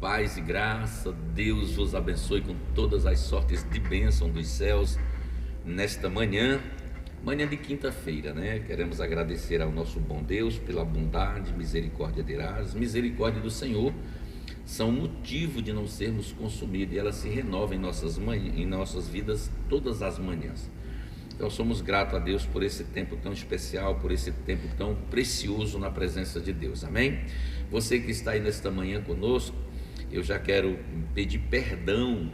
Paz e graça, Deus vos abençoe com todas as sortes de bênção dos céus nesta manhã de quinta-feira, né? Queremos agradecer ao nosso bom Deus pela bondade, misericórdia dele. As misericórdias do Senhor são motivo de não sermos consumidos e elas se renovam em nossas vidas todas as manhãs. Então somos gratos a Deus por esse tempo tão especial, por esse tempo tão precioso na presença de Deus, amém? Você que está aí nesta manhã conosco, eu já quero pedir perdão,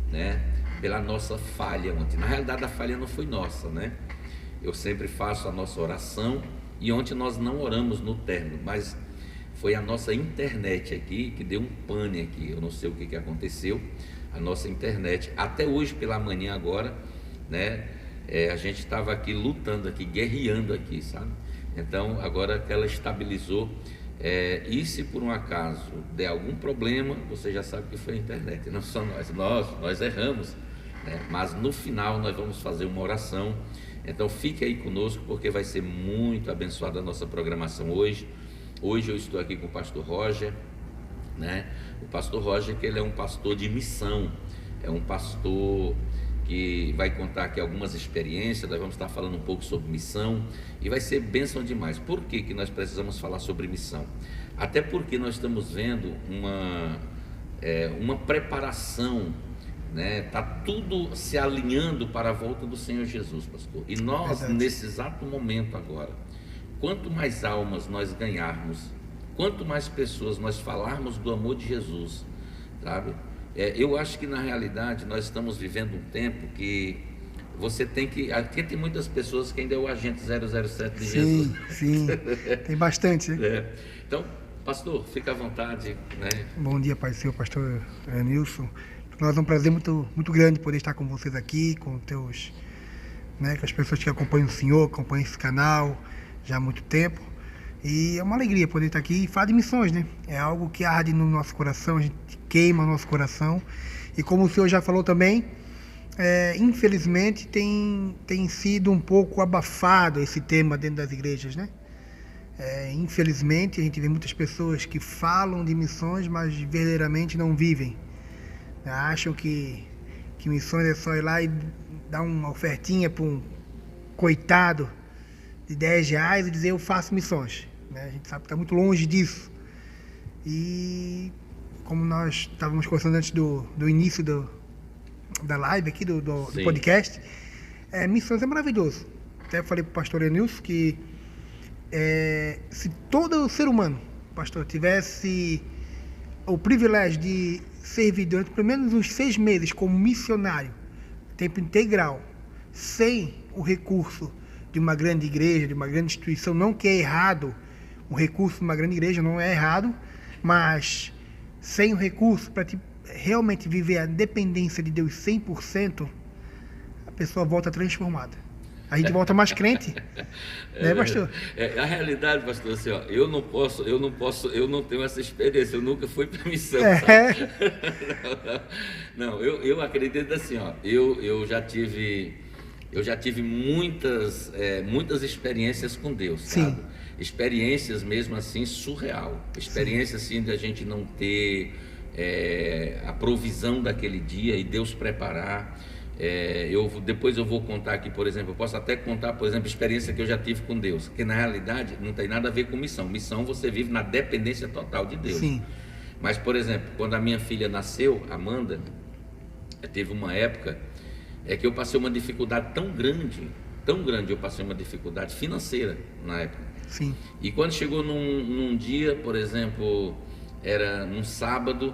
né, pela nossa falha ontem. Na realidade a falha não foi nossa, né? Eu sempre faço a nossa oração e ontem nós não oramos no término, mas foi a nossa internet aqui que deu um pane aqui. Eu não sei o que aconteceu, a nossa internet, até hoje pela manhã agora, né? A gente estava aqui lutando aqui, guerreando aqui, sabe? Então agora que ela estabilizou, e se por um acaso der algum problema, você já sabe que foi a internet, não só nós erramos, né? Mas no final nós vamos fazer uma oração. Então fique aí conosco, porque vai ser muito abençoada a nossa programação hoje. Hoje eu estou aqui com o pastor Roger, né? O pastor Roger, que ele é um pastor de missão, é um pastor que vai contar aqui algumas experiências. Nós vamos estar falando um pouco sobre missão e vai ser bênção demais. Por que que nós precisamos falar sobre missão? Até porque nós estamos vendo uma preparação, né? Tá tudo se alinhando para a volta do Senhor Jesus, pastor. E nós, nesse exato momento agora, quanto mais almas nós ganharmos, quanto mais pessoas nós falarmos do amor de Jesus, sabe? Eu acho que na realidade nós estamos vivendo um tempo que você tem que... Aqui tem muitas pessoas que ainda é o agente 007 de Jesus. Sim, tem bastante, né? Então, pastor, fica à vontade, né? Bom dia, Pai do Senhor, pastor Nilson. Para nós é um prazer muito, muito grande poder estar com vocês aqui, com teus, né, com as pessoas que acompanham o Senhor, acompanham esse canal já há muito tempo. E é uma alegria poder estar aqui e falar de missões, né? É algo que arde no nosso coração, a gente queima o nosso coração. E como o senhor já falou também, infelizmente tem sido um pouco abafado esse tema dentro das igrejas, né? Infelizmente a gente vê muitas pessoas que falam de missões, mas verdadeiramente não vivem. Acham que missões é só ir lá e dar uma ofertinha para um coitado de R$10 e dizer eu faço missões, né? A gente sabe que está muito longe disso. E como nós estávamos conversando antes do início da live aqui, do podcast, missões é maravilhoso. Até falei para o pastor Enilson que se todo ser humano, pastor, tivesse o privilégio de servir durante pelo menos uns 6 meses como missionário, tempo integral, sem o recurso de uma grande igreja, de uma grande instituição, não que é errado, o recurso de uma grande igreja não é errado, mas sem o recurso para realmente viver a dependência de Deus 100%, a pessoa volta transformada. A gente volta mais crente, né, pastor? A realidade, pastor, assim, ó, eu não tenho essa experiência, eu nunca fui para missão. Não, eu acredito assim, ó, eu já tive muitas experiências com Deus, sabe? Experiências mesmo assim surreal, experiências assim de a gente não ter a provisão daquele dia e Deus preparar. Depois eu vou contar aqui, por exemplo, eu posso até contar, por exemplo, experiência que eu já tive com Deus, que na realidade não tem nada a ver com missão. Missão você vive na dependência total de Deus. Sim. Mas, por exemplo, quando a minha filha nasceu, Amanda, teve uma época que eu passei uma dificuldade tão grande, eu passei uma dificuldade financeira na época. Sim. E quando chegou num dia, por exemplo, era num sábado,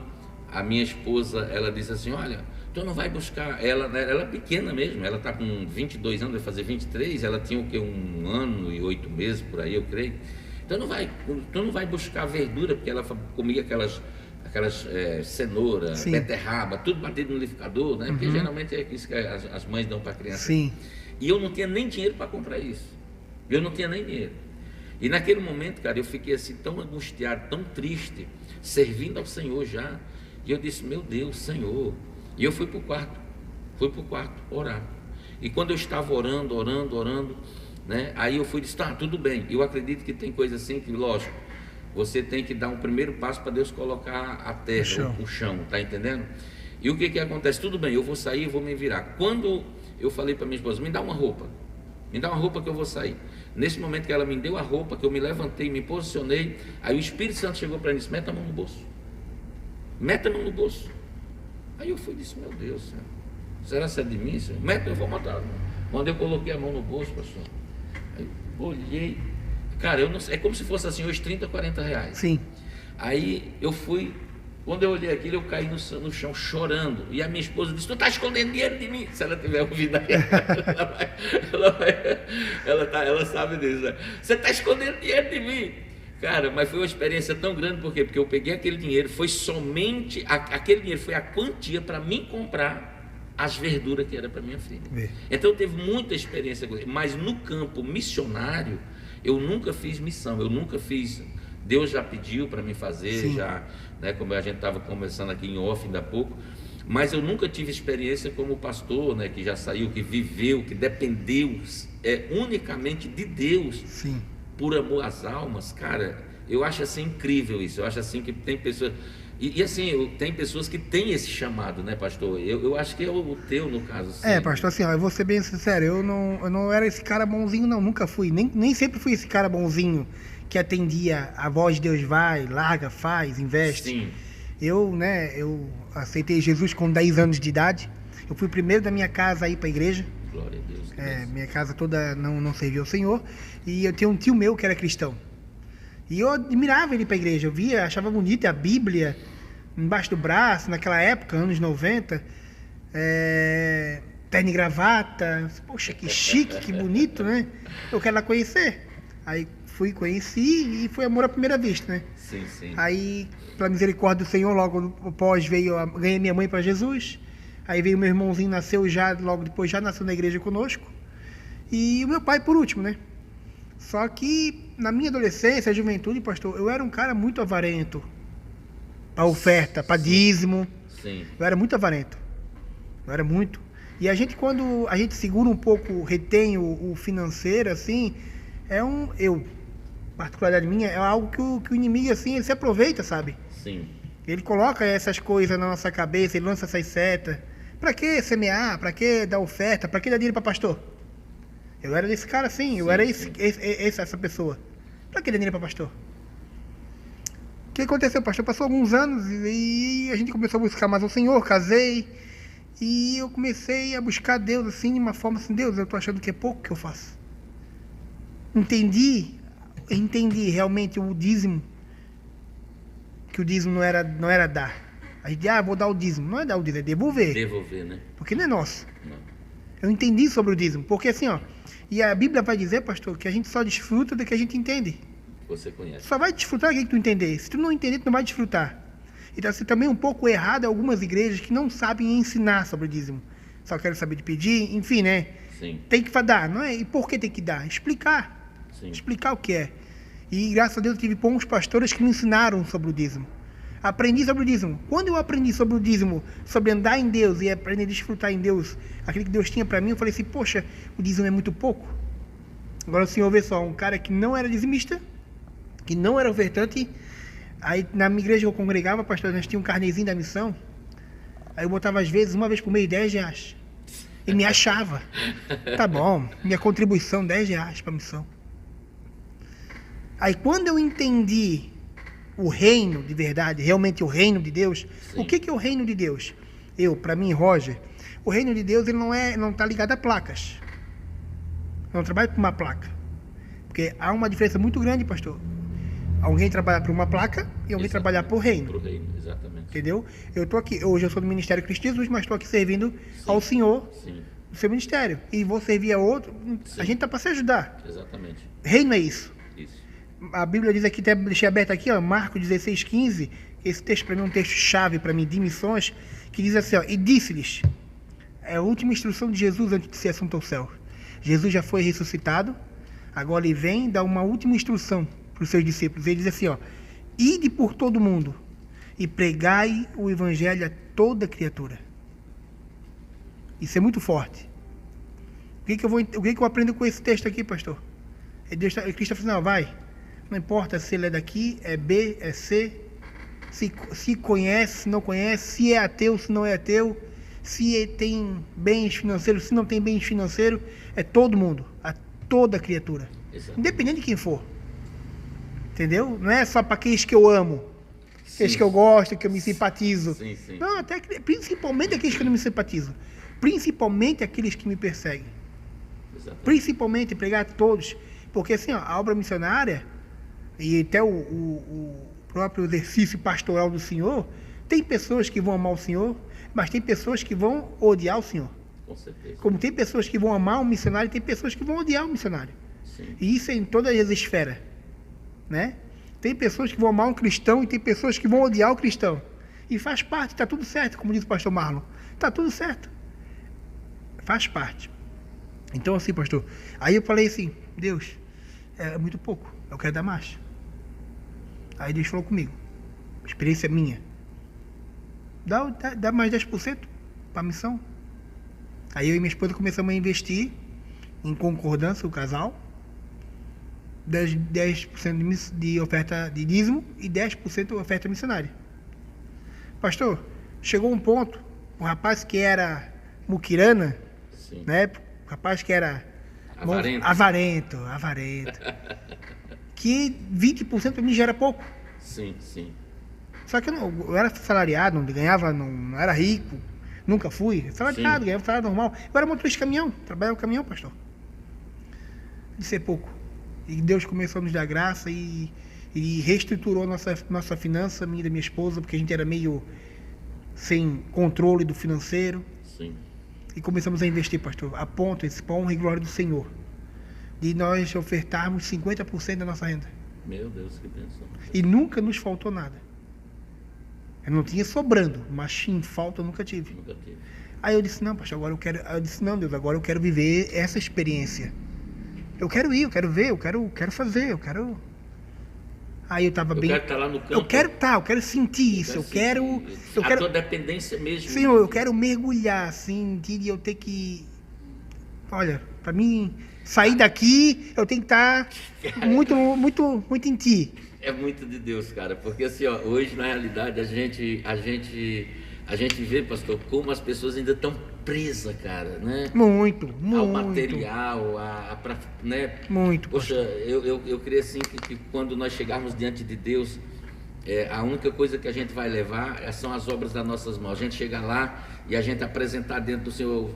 a minha esposa, ela disse assim, olha, tu não vai buscar, ela pequena mesmo, ela está com 22 anos, vai fazer 23, ela tinha o quê? 1 ano e 8 meses por aí, eu creio. Então tu não vai buscar verdura, porque ela comia aquelas cenoura, beterraba, tudo batido no liquidificador, né? Porque geralmente é isso que as mães dão para a criança. Sim. E eu não tinha nem dinheiro para comprar isso. Eu não tinha nem dinheiro. E naquele momento, cara, eu fiquei assim tão angustiado, tão triste, servindo ao Senhor já. E eu disse, meu Deus, Senhor. E eu fui para o quarto orar. E quando eu estava orando, né? Aí eu fui e disse, tá, tudo bem. Eu acredito que tem coisa assim que, lógico, você tem que dar um primeiro passo para Deus colocar a terra, o chão, tá entendendo? E o que acontece? Tudo bem, eu vou sair, vou me virar. Quando eu falei para minha esposa, me dá uma roupa que eu vou sair. Nesse momento que ela me deu a roupa, que eu me levantei, me posicionei, aí o Espírito Santo chegou para mim e disse, meta a mão no bolso. Meta a mão no bolso. Aí eu fui e disse, meu Deus, Senhor, será que é de mim, Senhor? Meta, eu vou matar. Quando eu coloquei a mão no bolso, pastor, aí eu olhei, cara, eu não sei, é como se fosse assim, hoje 30, 40 reais. Sim. Aí eu fui, quando eu olhei aquilo, eu caí no chão chorando. E a minha esposa disse, tu está escondendo dinheiro de mim. Se ela tiver ouvido aí, ela sabe disso, né? Você está escondendo dinheiro de mim. Cara, mas foi uma experiência tão grande, por quê? Porque eu peguei aquele dinheiro, foi somente, aquele dinheiro foi a quantia para mim comprar as verduras que era para minha filha. Então teve muita experiência com ele. Mas no campo missionário, eu nunca fiz missão, eu nunca fiz. Deus já pediu para mim fazer, sim, já, né, como a gente estava conversando aqui em off ainda há pouco, mas eu nunca tive experiência como pastor, né, que já saiu, que viveu, que dependeu unicamente de Deus, sim, por amor às almas. Cara, eu acho assim incrível isso. Eu acho assim que tem pessoas e assim, tem pessoas que têm esse chamado, né, pastor? Eu acho que é o teu, no caso, sim. Pastor, assim, ó, eu vou ser bem sincero, eu não era esse cara bonzinho, não, nunca fui, nem sempre fui esse cara bonzinho que atendia a voz de Deus, vai, larga, faz, investe. Sim. Eu aceitei Jesus com 10 anos de idade. Eu fui o primeiro da minha casa a ir para a igreja. Glória a Deus. Minha casa toda não servia ao Senhor. E eu tinha um tio meu que era cristão. E eu admirava ele para a igreja. Eu via, achava bonita a Bíblia embaixo do braço, naquela época, anos 90. Terno e gravata. Poxa, que chique, que bonito, né? Eu quero lá conhecer. Aí fui, conheci e foi amor à primeira vista, né? Sim, sim. Aí, pela misericórdia do Senhor, logo após ganhei minha mãe para Jesus. Aí veio meu irmãozinho, nasceu logo depois nasceu na igreja conosco. E o meu pai por último, né? Só que na minha adolescência, juventude, pastor, eu era um cara muito avarento. Para oferta, para dízimo. Sim. Eu era muito avarento. Eu era muito. E quando a gente segura um pouco, retém o financeiro, assim, particularidade minha, é algo que o inimigo, assim, ele se aproveita, sabe? Sim. Ele coloca essas coisas na nossa cabeça, ele lança essas setas. Pra que semear? Pra que dar oferta? Pra que dar dinheiro para pastor? Eu era desse cara assim, eu era essa pessoa. Pra que dar dinheiro para pastor? O que aconteceu, pastor? Passou alguns anos e a gente começou a buscar mais o Senhor, casei. E eu comecei a buscar Deus, assim, de uma forma assim, Deus, eu tô achando que é pouco que eu faço. Entendi realmente o dízimo, que o dízimo não era dar. A gente vou dar o dízimo. Não é dar o dízimo, é devolver. Devolver, né? Porque não é nosso. Não. Eu entendi sobre o dízimo. Porque assim, e a Bíblia vai dizer, pastor, que a gente só desfruta do que a gente entende. Você conhece. Só vai desfrutar do que tu entender. Se tu não entender, tu não vai desfrutar. Então, assim, também um pouco errado algumas igrejas que não sabem ensinar sobre o dízimo. Só querem saber de pedir, enfim, né? Sim. Tem que dar, não é? E por que tem que dar? Explicar. Sim. Explicar o que é. E graças a Deus eu tive bons pastores que me ensinaram sobre o dízimo. Aprendi sobre o dízimo. Quando eu aprendi sobre o dízimo, sobre andar em Deus e aprender a desfrutar em Deus, aquilo que Deus tinha para mim, eu falei assim, poxa, o dízimo é muito pouco. Agora o senhor vê só, um cara que não era dizimista, que não era ofertante, aí na minha igreja eu congregava, pastor, nós tínhamos um carnezinho da missão, aí eu botava às vezes, uma vez por mês, 10 reais. E me achava. Tá bom, minha contribuição, 10 reais para a missão. Aí quando eu entendi o reino de verdade, realmente o reino de Deus, sim, o que é o reino de Deus? Para mim, Roger, o reino de Deus ele não está ligado a placas. Eu não trabalho por uma placa. Porque há uma diferença muito grande, pastor. Alguém trabalhar por uma placa e alguém trabalhar por reino. Por reino, exatamente. Entendeu? Eu estou aqui, hoje eu sou do Ministério Cristo Jesus, mas estou aqui servindo, sim, ao Senhor, sim, no seu ministério. E vou servir a outro, sim, a gente está para se ajudar. Exatamente. Reino é isso. A Bíblia diz aqui, até deixei aberto aqui, Marcos 16:15, esse texto para mim é um texto chave para mim, de missões, que diz assim, e disse-lhes, é a última instrução de Jesus antes de ser assunto ao céu. Jesus já foi ressuscitado, agora ele vem dar uma última instrução para os seus discípulos. Ele diz assim, ide por todo mundo e pregai o evangelho a toda criatura. Isso é muito forte. O que eu aprendo com esse texto aqui, pastor? Cristo está falando, vai. Não importa se ele é daqui, é B, é C, se conhece, se não conhece, se é ateu, se não é ateu, se tem bens financeiros, se não tem bens financeiros, é todo mundo, toda criatura. Exato. Independente de quem for. Entendeu? Não é só para aqueles que eu amo, aqueles que eu gosto, que eu me simpatizo. Sim, sim. Não, até principalmente aqueles que eu não me simpatizo. Principalmente aqueles que me perseguem. Exatamente. Principalmente pregar a todos. Porque assim, ó, a obra missionária e até o próprio exercício pastoral do Senhor, tem pessoas que vão amar o Senhor, mas tem pessoas que vão odiar o Senhor. Com certeza. Como tem pessoas que vão amar o missionário, tem pessoas que vão odiar o missionário. Sim. E isso é em todas as esferas, né? Tem pessoas que vão amar um cristão e tem pessoas que vão odiar o cristão. E faz parte, está tudo certo, como diz o pastor Marlon. Está tudo certo. Faz parte. Então assim, pastor, aí eu falei assim, Deus, é muito pouco, eu quero dar mais. Aí Deus falou comigo, experiência minha, dá mais 10% para a missão. Aí eu e minha esposa começamos a investir em concordância, o casal, 10% de oferta de dízimo e 10% de oferta missionária. Pastor, chegou um ponto, o rapaz que era muquirana, sim, né? O rapaz que era avarento, que 20% para mim já era pouco. Sim, sim. Só que eu era salariado, não ganhava, não era rico, nunca fui. Salariado, ganhava salário normal. Eu era motorista de caminhão, trabalhava com caminhão, pastor. De ser pouco. E Deus começou a nos dar graça e reestruturou nossa finança, minha e da minha esposa, porque a gente era meio sem controle do financeiro. Sim. E começamos a investir, pastor, a ponto, esse pão e glória do Senhor, de nós ofertarmos 50% da nossa renda. Meu Deus, que bênção. E nunca nos faltou nada. Eu não tinha sobrando, mas em falta eu nunca tive. Nunca tive. Aí eu disse, não, pastor, eu disse, não, Deus, agora eu quero viver essa experiência. Eu quero ir, eu quero ver, eu quero fazer, eu quero... Aí eu tava bem... Eu quero estar lá no campo. Eu quero sentir isso, eu quero... A tua dependência mesmo. Senhor, eu quero mergulhar, assim, de eu ter que... Olha, para mim, sair daqui, eu tenho que estar muito, muito, muito em ti. É muito de Deus, cara, porque assim, ó, hoje na realidade a gente vê, pastor, como as pessoas ainda estão presas, cara, né? Muito. Ao material, né? Muito. Poxa, eu creio assim que quando nós chegarmos diante de Deus, a única coisa que a gente vai levar são as obras das nossas mãos. A gente chegar lá e a gente apresentar dentro do Senhor,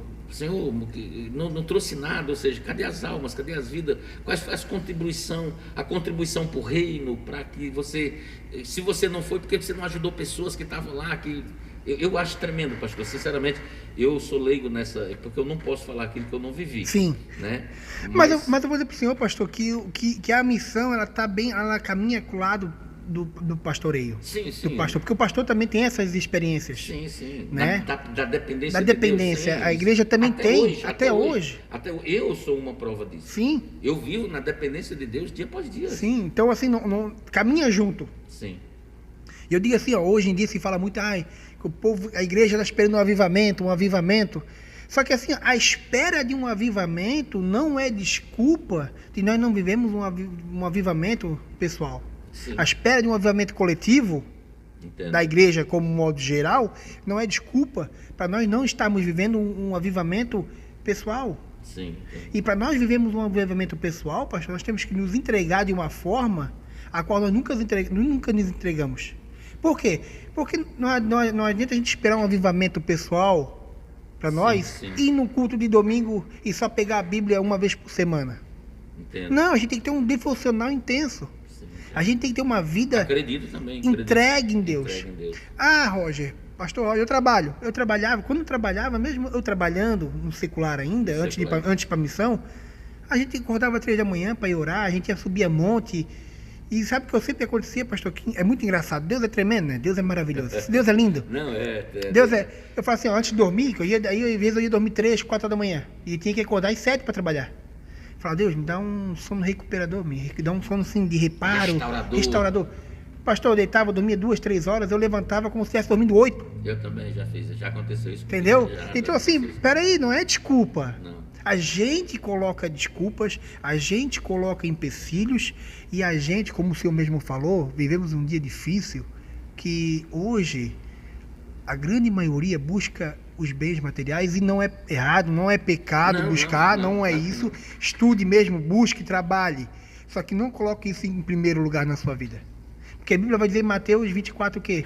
não trouxe nada, ou seja, cadê as almas, cadê as vidas, quais foi a contribuição para o reino, para que você, se você não foi, porque você não ajudou pessoas que estavam lá, eu acho tremendo, pastor, sinceramente, eu sou leigo nessa, porque eu não posso falar aquilo que eu não vivi. Sim. Né? Mas eu vou dizer para o senhor, pastor, que a missão, ela está bem, ela caminha com o lado do pastoreio. Sim, sim. Do pastor, porque o pastor também tem essas experiências. Sim, sim. Né? Da dependência. Da dependência. De Deus, a igreja também tem, até hoje. Eu sou uma prova disso. Sim. Eu vivo na dependência de Deus dia após dia. Sim, então assim, não caminha junto. Sim. E eu digo assim, ó, hoje em dia se fala muito, que o povo, a igreja está esperando um avivamento. Só que assim, a espera de um avivamento não é desculpa de nós não vivemos um avivamento pessoal. Sim. A espera de um avivamento coletivo, entendo, da igreja como modo geral, não é desculpa para nós não estarmos vivendo um avivamento pessoal. Sim, entendo. E para nós vivermos um avivamento pessoal, pastor, nós temos que nos entregar de uma forma a qual nós nunca nos entregamos. Por quê? Porque não adianta a gente esperar um avivamento pessoal para nós, ir no culto de domingo e só pegar a Bíblia uma vez por semana. Entendo. Não, a gente tem que ter um devocional intenso. A gente tem que ter uma vida entregue em Deus. Roger, pastor Roger, eu trabalhava, quando eu trabalhava, mesmo eu trabalhando no secular ainda, antes de ir para a missão, a gente acordava 3 da manhã para ir orar, a gente ia subir a monte, e sabe o que eu sempre acontecia, pastor? É muito engraçado, Deus é tremendo, né? Deus é maravilhoso, Deus é lindo. Não, Deus eu falo assim, antes de dormir, às vezes eu ia dormir 3, 4 da manhã, e tinha que acordar às 7 para trabalhar. Fala, Deus, me dá um sono recuperador, me dá um sono assim, de reparo, restaurador. Pastor, eu deitava, dormia 2, 3 horas, eu levantava como se estivesse dormindo 8. Eu também já fiz, já aconteceu isso. Entendeu? Então assim, peraí, não é desculpa. Não. A gente coloca desculpas, a gente coloca empecilhos e a gente, como o senhor mesmo falou, vivemos um dia difícil que hoje a grande maioria busca os bens materiais e não é errado, não é pecado buscar, não é isso. Estude mesmo, busque, trabalhe. Só que não coloque isso em primeiro lugar na sua vida. Porque a Bíblia vai dizer em Mateus 24 o quê?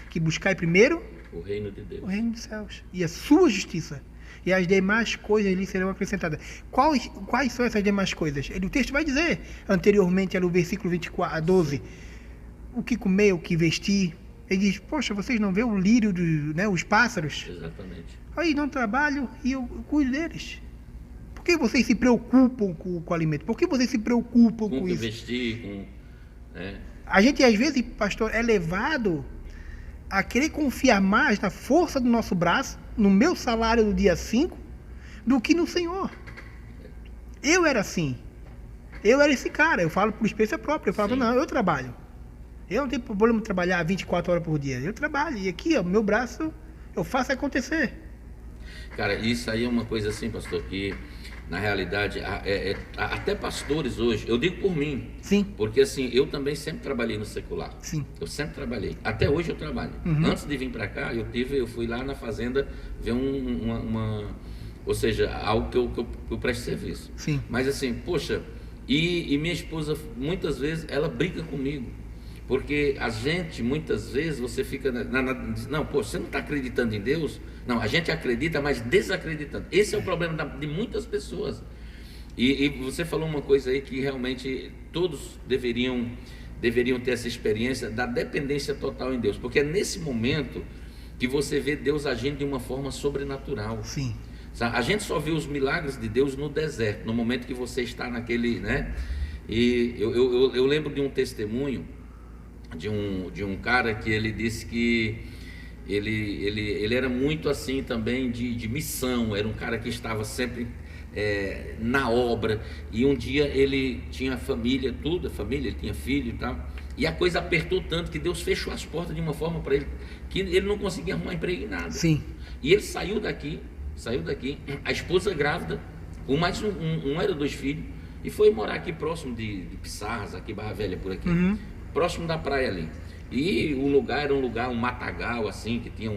Que buscai primeiro o reino de Deus, o reino dos céus e a sua justiça. E as demais coisas lhe serão acrescentadas. Quais são essas demais coisas? O texto vai dizer, anteriormente, no versículo 12, o que comer, o que vestir. Ele diz, poxa, vocês não veem o lírio, os pássaros? Exatamente. Aí não trabalho e eu cuido deles. Por que vocês se preocupam com o alimento? Por que vocês se preocupam com isso? Vestir, A gente, às vezes, pastor, é levado a querer confiar mais na força do nosso braço, no meu salário do dia 5, do que no Senhor. Eu era assim. Eu era esse cara. Eu falo por experiência própria. Eu falava, não, eu trabalho. Eu não tenho problema de trabalhar 24 horas por dia. Eu trabalho. E aqui, ó, meu braço, eu faço acontecer. Cara, isso aí é uma coisa assim, pastor, que na realidade, até pastores hoje, eu digo por mim. Sim. Porque assim, eu também sempre trabalhei no secular. Sim. Eu sempre trabalhei. Até hoje eu trabalho. Antes de vir para cá, eu fui lá na fazenda ver ou seja, algo que eu presto serviço. Sim. Mas assim, poxa, e minha esposa, muitas vezes, ela briga comigo. Porque a gente, muitas vezes, você fica... não, pô, você não está acreditando em Deus? Não, a gente acredita, mas desacreditando. Esse é o problema de muitas pessoas. E você falou uma coisa aí que realmente todos deveriam ter essa experiência da dependência total em Deus. Porque é nesse momento que você vê Deus agindo de uma forma sobrenatural. Sim. A gente só vê os milagres de Deus no deserto, no momento que você está naquele... E eu lembro de um testemunho de um cara que ele disse que ele era muito assim também de missão, era um cara que estava sempre na obra, e um dia ele tinha família, ele tinha filho e tal, e a coisa apertou tanto que Deus fechou as portas de uma forma para ele, que ele não conseguia arrumar emprego em nada. Sim. E ele saiu daqui, a esposa grávida, com mais um era 2 filhos, e foi morar aqui próximo de Pissarras, aqui Barra Velha, por aqui. Próximo da praia ali. E o lugar era um matagal assim, que tinha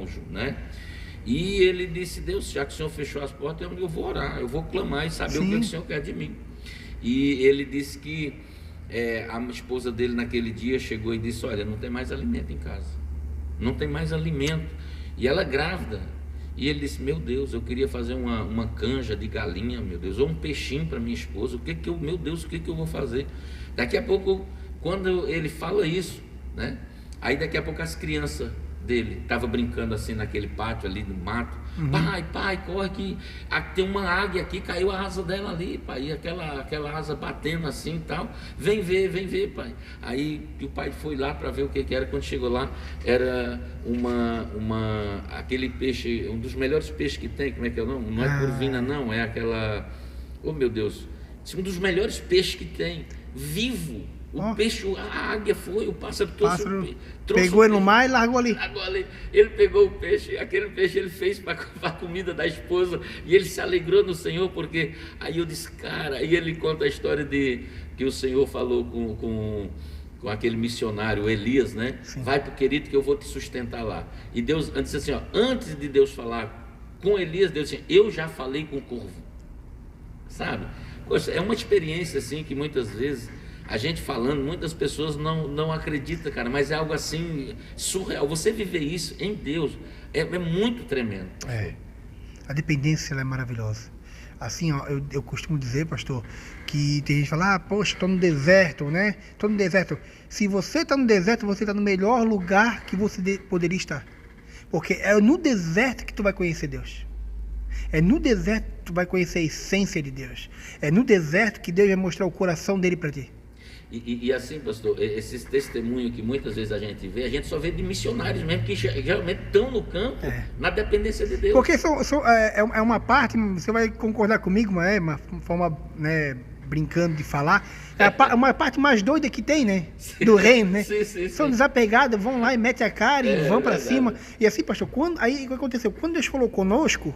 e ele disse, Deus, já que o Senhor fechou as portas, eu vou orar, eu vou clamar e saber o que o Senhor quer de mim. E ele disse que a esposa dele naquele dia chegou e disse, olha, não tem mais alimento em casa, não tem mais alimento, e ela grávida. E ele disse, meu Deus, eu queria fazer uma canja de galinha, meu Deus, ou um peixinho para minha esposa, meu Deus, o que eu vou fazer? Daqui a pouco, quando ele fala isso, aí daqui a pouco as crianças dele estavam brincando assim naquele pátio ali no mato. Pai, corre que tem uma águia aqui, caiu a asa dela ali, pai, e aquela asa batendo assim e tal, vem ver, pai. Aí o pai foi lá para ver o que era. Quando chegou lá, era aquele peixe, um dos melhores peixes que tem, como é que é o nome? Não é corvina não, é aquela, oh meu Deus, um dos melhores peixes que tem, vivo. O peixe, a águia foi, o pássaro trouxe pegou ele no mar e largou ali. Ele pegou o peixe, aquele peixe ele fez para a comida da esposa, e ele se alegrou no Senhor, porque aí eu disse, cara, aí ele conta a história de que o Senhor falou com aquele missionário Elias, Sim. Vai pro querido que eu vou te sustentar lá. E Deus, disse assim, antes de Deus falar com Elias, Deus disse, eu já falei com o corvo, sabe? Poxa, é uma experiência assim que muitas vezes a gente falando, muitas pessoas não acreditam, cara, mas é algo assim surreal. Você viver isso em Deus é muito tremendo. A dependência ela é maravilhosa. Assim, eu costumo dizer, pastor, que tem gente que fala, poxa, estou no deserto, Estou no deserto. Se você está no deserto, você está no melhor lugar que você poderia estar. Porque é no deserto que tu vai conhecer Deus. É no deserto que tu vai conhecer a essência de Deus. É no deserto que Deus vai mostrar o coração dele para ti. E assim, pastor, esses testemunhos que muitas vezes a gente vê, a gente só vê de missionários mesmo, que geralmente estão no campo, na dependência de Deus. Porque é uma parte, você vai concordar comigo, uma forma, brincando de falar, uma parte mais doida que tem, do reino, Sim. São desapegados, vão lá e metem a cara e vão para cima. E assim, pastor, aí o que aconteceu? Quando Deus falou conosco,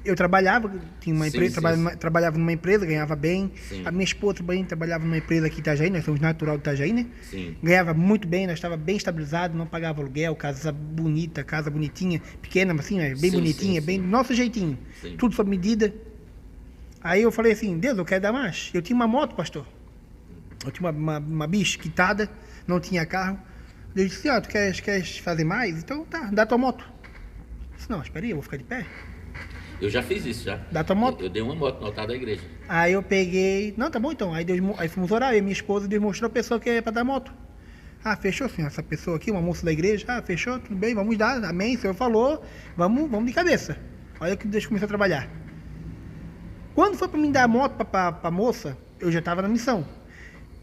eu trabalhava, tinha uma Sim, empresa, sim. trabalhava numa empresa, ganhava bem. Sim. A minha esposa também trabalhava numa empresa aqui em Itajaí, nós somos natural de Itajaí, né? Sim. Ganhava muito bem, nós estava bem estabilizado, não pagava aluguel, casa bonita, casa bonitinha, pequena, mas assim, né? Bem Sim, bonitinha, sim, bem sim. do nosso jeitinho. Sim. Tudo sob medida. Aí eu falei assim, Deus, eu quero dar mais. Eu tinha uma moto, pastor. Eu tinha uma bicha quitada, não tinha carro. Eu disse, tu queres fazer mais? Então tá, dá tua moto. Eu disse, não, espera aí, eu vou ficar de pé. Eu já fiz isso, já. Dá tua moto. Eu dei uma moto no altar da igreja. Aí eu peguei, não, tá bom então. Aí fomos orar, eu e minha esposa, Deus mostrou a pessoa que é pra dar moto. Ah, fechou, senhor, essa pessoa aqui, uma moça da igreja. Ah, fechou, tudo bem, vamos dar, amém, o senhor falou, vamos de cabeça. Olha que Deus começou a trabalhar. Quando foi pra mim dar a moto pra moça, eu já tava na missão.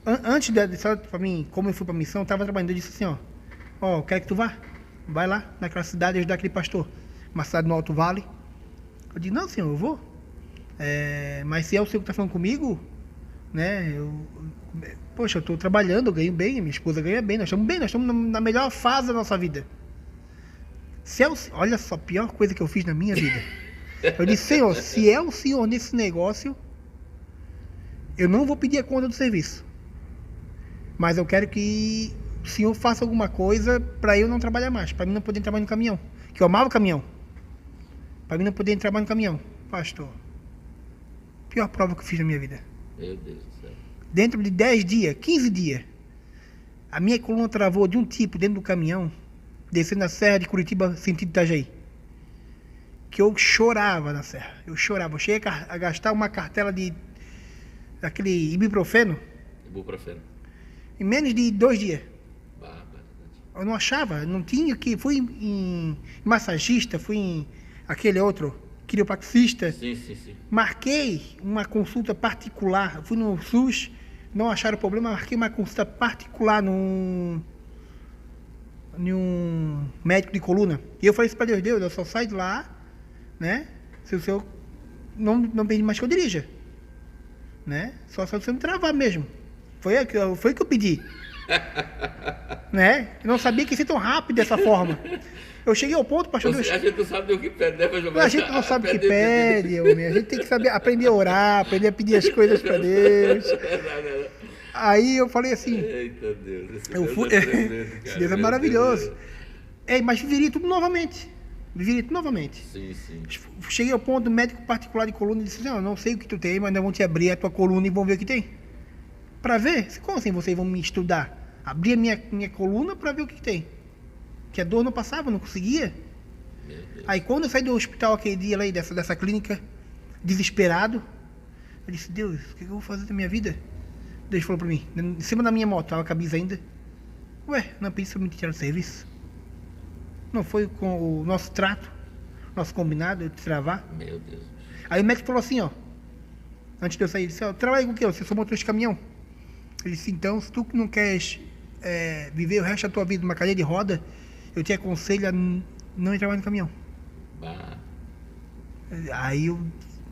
Antes pra mim, como eu fui pra missão, eu tava trabalhando, eu disse assim, ó, quer que tu vá? Vai lá, naquela cidade, ajudar aquele pastor. Uma cidade no Alto Vale. Eu disse, não, senhor, eu vou. Mas se é o senhor que está falando comigo, né? Poxa, eu estou trabalhando, eu ganho bem, minha esposa ganha bem, nós estamos na melhor fase da nossa vida. Olha só, a pior coisa que eu fiz na minha vida. Eu disse, senhor, se é o senhor nesse negócio, eu não vou pedir a conta do serviço. Mas eu quero que o senhor faça alguma coisa para eu não trabalhar mais, para mim não poder trabalhar no caminhão. Que eu amava o caminhão. Para mim não poder trabalhar no caminhão. Pastor, pior prova que eu fiz na minha vida. Meu Deus do céu. Dentro de 10 dias, 15 dias, a minha coluna travou de um tipo dentro do caminhão, descendo a serra de Curitiba, sentido Itajaí. Que eu chorava na serra. Eu chorava. Eu cheguei a gastar uma cartela daquele ibuprofeno Ibuprofeno. em menos de 2 dias. Barbaridade. Eu não achava, não tinha que. Fui em massagista, fui em aquele outro, quiropraxista. Sim, sim, sim. Marquei uma consulta particular. Fui no SUS, não acharam problema, marquei uma consulta particular num médico de coluna. E eu falei isso para Deus, eu só saio de lá, né? Se o senhor não pedir mais que eu dirija. Né? Só se você me travar mesmo. Foi o que eu pedi. Né? Eu não sabia que ia ser tão rápido dessa forma. Eu cheguei ao ponto, pastor. A gente não sabe o que pede, né? A gente não sabe o que pede, homem. A gente tem que saber, aprender a orar, aprender a pedir as coisas para Deus. Aí eu falei assim. Eita Deus, esse eu Deus fui, é tremendo, cara. esse Deus é maravilhoso. Mas viveria tudo novamente. Sim, sim. Cheguei ao ponto do médico particular de coluna e disse: não sei o que tu tem, mas nós vamos te abrir a tua coluna e vamos ver o que tem. Para ver? Como assim vocês vão me estudar? Abrir a minha coluna para ver o que tem. Que a dor não passava, não conseguia. Aí quando eu saí do hospital aquele dia lá dessa clínica, desesperado, eu disse: Deus, o que eu vou fazer da minha vida? Deus falou para mim, em cima da minha moto, tava a camisa ainda. Ué, não pedi para me tirar do serviço? Não foi com o nosso trato, nosso combinado, eu te travar? Meu Deus. Aí o médico falou assim, antes de eu sair, ele disse: trabalha com o quê? Você sou motorista de caminhão. Ele disse: então, se tu não queres viver o resto da tua vida numa cadeira de roda, eu te aconselho a não entrar mais no caminhão. Bah. Aí eu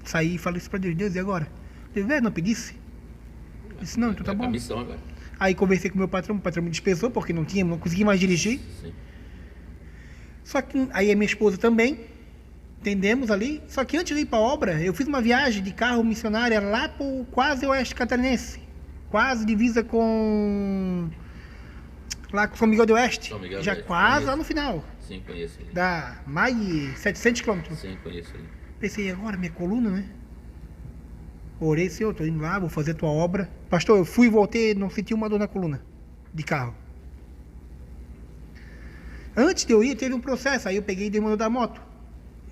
saí e falei isso pra Deus: Deus, e agora? Ele disse: não pedisse? Eu disse: não, então tá bom. Missão agora. Aí conversei com o patrão me dispensou, porque não consegui mais dirigir. Sim. Só que aí a minha esposa também, entendemos ali. Só que antes de ir para a obra, eu fiz uma viagem de carro missionária lá por quase oeste catarinense. Quase divisa lá com São Miguel do Oeste. São Miguel do Já Oeste, quase conheço. lá no final. Sim, conheço ele. Dá mais de 700 quilômetros. Sim, conheço ele. Pensei, agora minha coluna, né? Orei, Senhor, tô indo lá, vou fazer a tua obra. Pastor, eu fui e voltei, não senti uma dor na coluna de carro. Antes de eu ir, teve um processo. Aí eu peguei e dei uma da moto.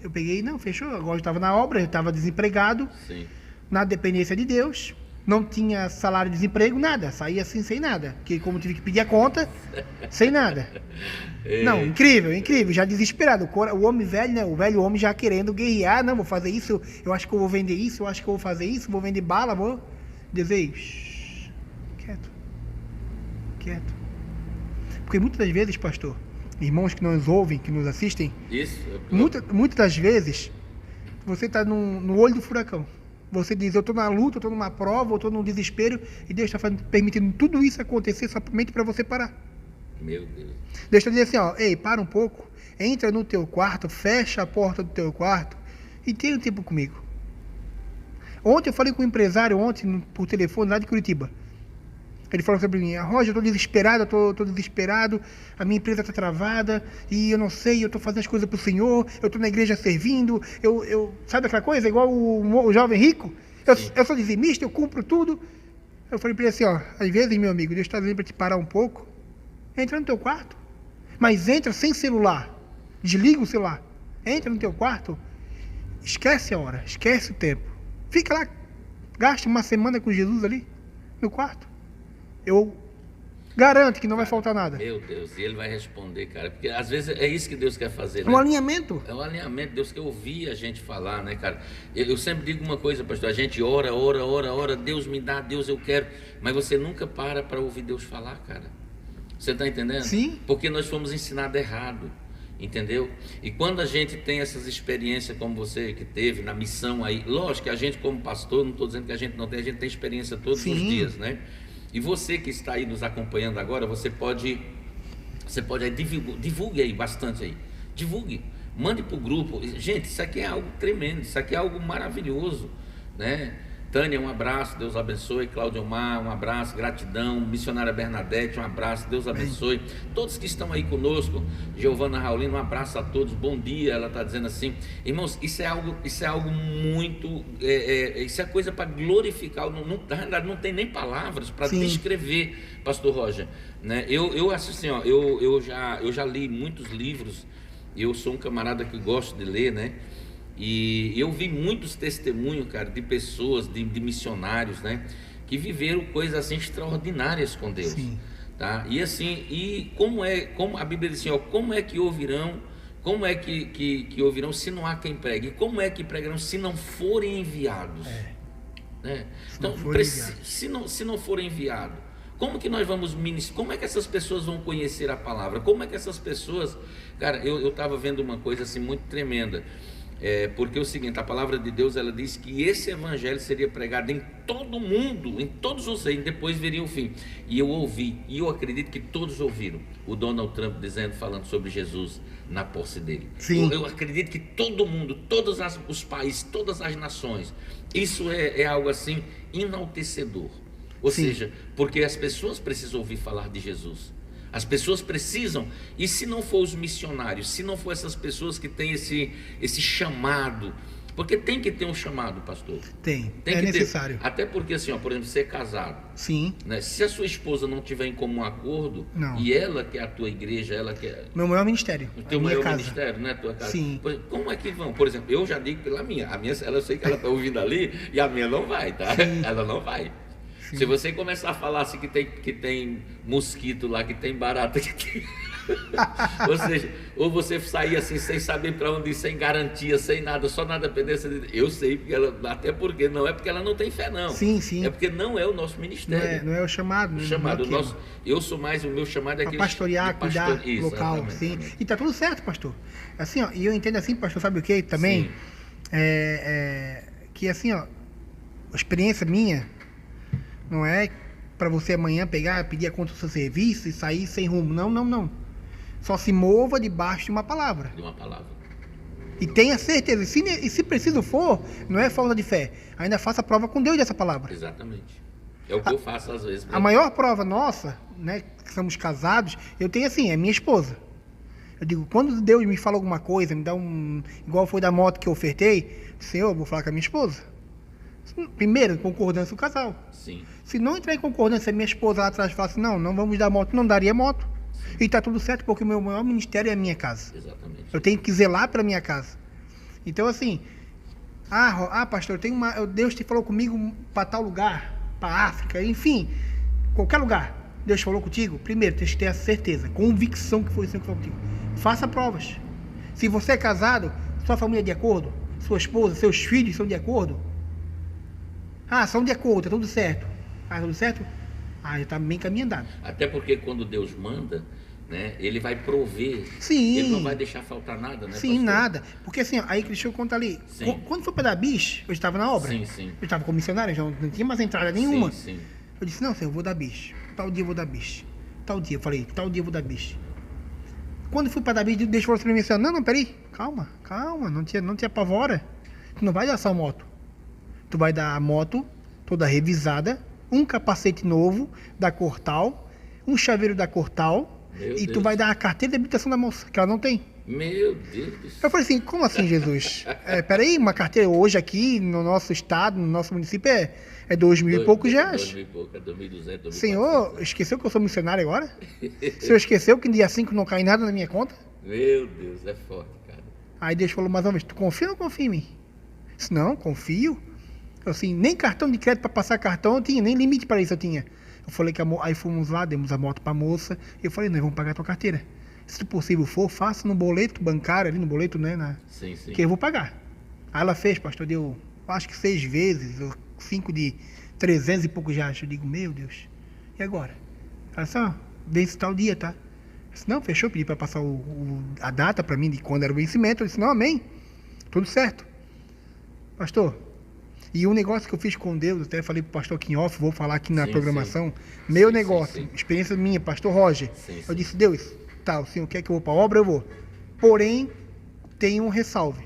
Eu peguei, não, fechou. Agora eu estava na obra, eu estava desempregado. Sim. Na dependência de Deus. Não tinha salário de desemprego, nada. Saí assim sem nada. Porque como tive que pedir a conta, sem nada. Não, incrível, incrível. Já desesperado. O homem velho, né? O velho homem já querendo guerrear. Não, vou fazer isso. Eu acho que eu vou vender isso. Eu acho que eu vou fazer isso. Vou vender bala, vou. Desejo. Quieto. Quieto. Porque muitas das vezes, pastor, irmãos que nos ouvem, que nos assistem, Isso. muitas das vezes, você está no olho do furacão. Você diz: eu estou na luta, eu estou numa prova, eu estou num desespero, e Deus está permitindo tudo isso acontecer somente para você parar. Meu Deus. Deus está dizendo assim: ei, para um pouco, entra no teu quarto, fecha a porta do teu quarto e tenha um tempo comigo. Ontem eu falei com um empresário, por telefone, lá de Curitiba. Ele falou sobre mim: Roger, eu estou desesperado, a minha empresa está travada, e eu não sei, eu estou fazendo as coisas para o Senhor, eu estou na igreja servindo, sabe aquela coisa, igual o jovem rico? Eu sou dizimista, eu cumpro tudo. Eu falei para ele assim, às vezes, meu amigo, Deus está dizendo para te parar um pouco, entra no teu quarto, mas entra sem celular, desliga o celular, entra no teu quarto, esquece a hora, esquece o tempo, fica lá, gasta uma semana com Jesus ali, no quarto. Eu garanto que não vai faltar nada. Meu Deus, e ele vai responder, cara, porque às vezes é isso que Deus quer fazer, né? Um alinhamento. É um alinhamento, Deus quer ouvir a gente falar, né, cara? Eu sempre digo uma coisa, pastor, a gente ora, Deus me dá, Deus eu quero, mas você nunca para ouvir Deus falar, cara. Você está entendendo? Sim. Porque nós fomos ensinados errado, entendeu? E quando a gente tem essas experiências como você que teve na missão aí, lógico que a gente como pastor, não estou dizendo que a gente não tem, a gente tem experiência todos os dias, né? E você que está aí nos acompanhando agora, você pode aí, divulgue aí bastante aí, divulgue, mande para o grupo. Gente, isso aqui é algo tremendo, isso aqui é algo maravilhoso, né? Tânia, um abraço, Deus abençoe. Cláudio Omar, um abraço, gratidão. Missionária Bernadette, um abraço, Deus abençoe. Todos que estão aí conosco, Giovana Raulino, um abraço a todos, bom dia. Ela está dizendo assim, irmãos, isso é algo muito, isso é coisa para glorificar. Na verdade, não tem nem palavras para descrever, pastor Roger, né? Eu assim, eu já li muitos livros, eu sou um camarada que gosto de ler, né? E eu vi muitos testemunhos, cara, de pessoas, de missionários, né, que viveram coisas assim extraordinárias com Deus. Sim. Tá? E assim, como a Bíblia diz assim, como é que ouvirão, que ouvirão se não há quem pregue? E como é que pregarão se não forem enviados? Né? Então, se não forem enviados, como que nós vamos ministrar? Como é que essas pessoas vão conhecer a palavra? Como é que essas pessoas... Cara, eu estava vendo uma coisa assim muito tremenda. Porque é o seguinte, a palavra de Deus, ela diz que esse evangelho seria pregado em todo o mundo, em todos os reinos, depois viria o fim. E eu ouvi, e eu acredito que todos ouviram o Donald Trump falando sobre Jesus na posse dele. Sim. Eu acredito que todo mundo, todos os países, todas as nações, isso é algo assim enaltecedor. Ou seja, porque as pessoas precisam ouvir falar de Jesus. As pessoas precisam, e se não for os missionários, se não for essas pessoas que têm esse chamado, porque tem que ter um chamado, pastor. Tem que necessário. Até porque assim, por exemplo, você é casado. Sim. Né? Se a sua esposa não tiver em comum acordo, e ela que é a tua igreja, ela que é... Meu maior ministério. O teu maior ministério, né? Tua casa. Sim. Como é que vão? Por exemplo, eu já digo pela minha, eu sei que ela está ouvindo ali, e a minha não vai, tá? Sim. Ela não vai. Sim. Se você começar a falar assim que tem mosquito lá, que tem barata, que tem... ou seja, ou você sair assim sem saber para onde ir, sem garantia, sem nada, só na dependência de... Eu sei, porque até porque não é porque ela não tem fé, não. Sim, sim. É porque não é o nosso ministério. Não é o chamado. O chamado, eu sou mais, o meu chamado é aquele... Pastorear, cuidar local, sim. Exatamente. E tá tudo certo, pastor. Assim, e eu entendo assim, pastor, sabe o que também? Que assim, a experiência minha não é para você amanhã pedir a conta do seu serviço e sair sem rumo. Não. Só se mova debaixo de uma palavra. De uma palavra. E tenha certeza. E se preciso for, não é falta de fé. Ainda faça a prova com Deus dessa palavra. Exatamente. É o que eu faço às vezes. A maior prova nossa, né, que somos casados, eu tenho assim, é minha esposa. Eu digo, quando Deus me fala alguma coisa, me dá igual foi da moto que eu ofertei, Senhor, eu vou falar com a minha esposa. Primeiro, concordância do casal. Sim. Se não entrar em concordância, minha esposa lá atrás fala assim, não vamos dar moto, não daria moto. Sim. E está tudo certo, porque o meu maior ministério é a minha casa. Exatamente. Eu tenho que zelar pela minha casa. Então, assim, pastor, Deus te falou comigo para tal lugar, para África, enfim, qualquer lugar. Deus falou contigo, primeiro, tem que ter a certeza, convicção que foi o Senhor que falou contigo. Faça provas. Se você é casado, sua família é de acordo, sua esposa, seus filhos são de acordo. São de acordo, tá tudo certo. Tudo certo? Já está bem caminho andado. Até porque quando Deus manda, né, Ele vai prover. Sim. Ele não vai deixar faltar nada, né, Sim, pastor? Nada. Porque assim, aí Cristiano conta ali. Quando foi para dar bicho, eu estava na obra. Sim. Eu estava como missionário, já não tinha mais entrada nenhuma. Sim. Eu disse, não, Senhor, eu vou dar bicho. Tal dia eu vou dar bicho. Tal dia, eu falei, tal dia eu vou dar bicho. Quando fui para dar bicho, Deus falou assim para mim assim, não, peraí, calma, não te apavora. Tu não vai dar só a moto. Tu vai dar a moto toda revisada, um capacete novo da Cortal, um chaveiro da Cortal, e tu vai dar a carteira de habilitação da moça, que ela não tem. Meu Deus do céu. Eu falei assim, como assim, Jesus? Peraí, uma carteira hoje aqui no nosso estado, no nosso município, é 2.000 e poucos reais. 2.000 e pouco, é 2.200, 2.400. Senhor, esqueceu que eu sou missionário agora? O senhor esqueceu que dia 5 não cai nada na minha conta? Meu Deus, é forte, cara. Aí Deus falou mais uma vez, tu confia ou não confia em mim? Eu disse, não, confio. Eu, assim, nem cartão de crédito para passar cartão eu tinha, nem limite para isso eu tinha. Eu falei que aí fomos lá, demos a moto para a moça, e eu falei, nós vamos pagar a tua carteira. Se possível for, faça no boleto bancário, ali no boleto, né? Sim. Que eu vou pagar. Aí ela fez, pastor, deu, acho que 6 vezes, ou 5 de 300 e poucos reais. Eu digo, meu Deus, e agora? Ela disse, vence tal dia, tá? Eu disse, não, fechou, pedi para passar a data para mim de quando era o vencimento. Eu disse, não, amém, tudo certo. Pastor, e um negócio que eu fiz com Deus, até falei pro pastor aqui em off, vou falar aqui na programação, meu negócio, experiência minha, pastor Roger, eu disse, Deus, tá, o senhor quer que eu vou para a obra, eu vou. Porém, tem um ressalve.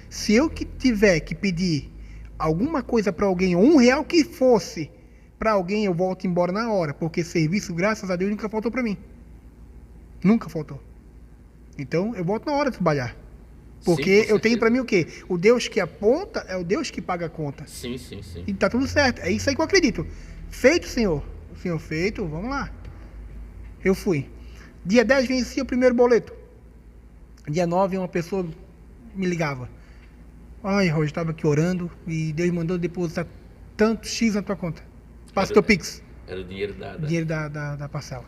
Se eu que tiver que pedir alguma coisa para alguém, R$1 que fosse para alguém, eu volto embora na hora, porque serviço, graças a Deus, nunca faltou para mim. Nunca faltou. Então, eu volto na hora de trabalhar. Porque eu tenho para mim o quê? O Deus que aponta é o Deus que paga a conta. Sim. E tá tudo certo. É isso aí que eu acredito. Feito, Senhor. O Senhor feito, vamos lá. Eu fui. Dia 10 venci o primeiro boleto. Dia 9 uma pessoa me ligava. Ai, Roger, estava aqui orando e Deus mandou depositar tanto X na tua conta. Passa teu Pix. Era o dinheiro da parcela.